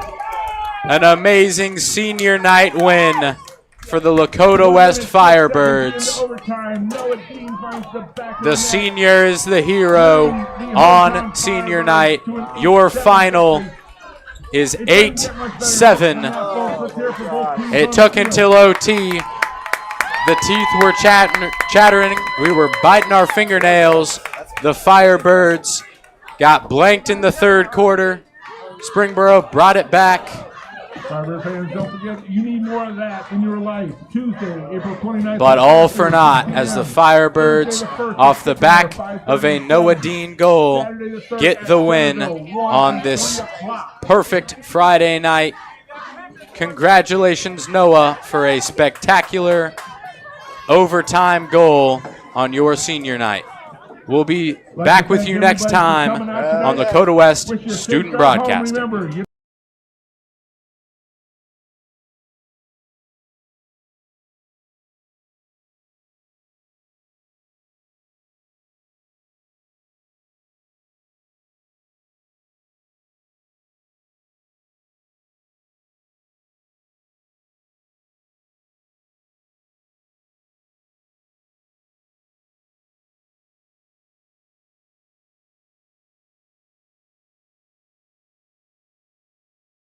An amazing senior night win for the Lakota West Firebirds. The senior is the hero on senior night. Your final is 8-7. It took until OT. The teeth were chattering. We were biting our fingernails. The Firebirds got blanked in the 3rd quarter. Springboro brought it back. Firebird fans, don't forget, you need more of that in your life. Tuesday, April 29th. But all for naught as the Firebirds, off the back of a Noah Dean goal, get the win on this perfect Friday night. Congratulations, Noah, for a spectacular overtime goal on your senior night. We'll be back with you next time on Lakota West Student Broadcasting.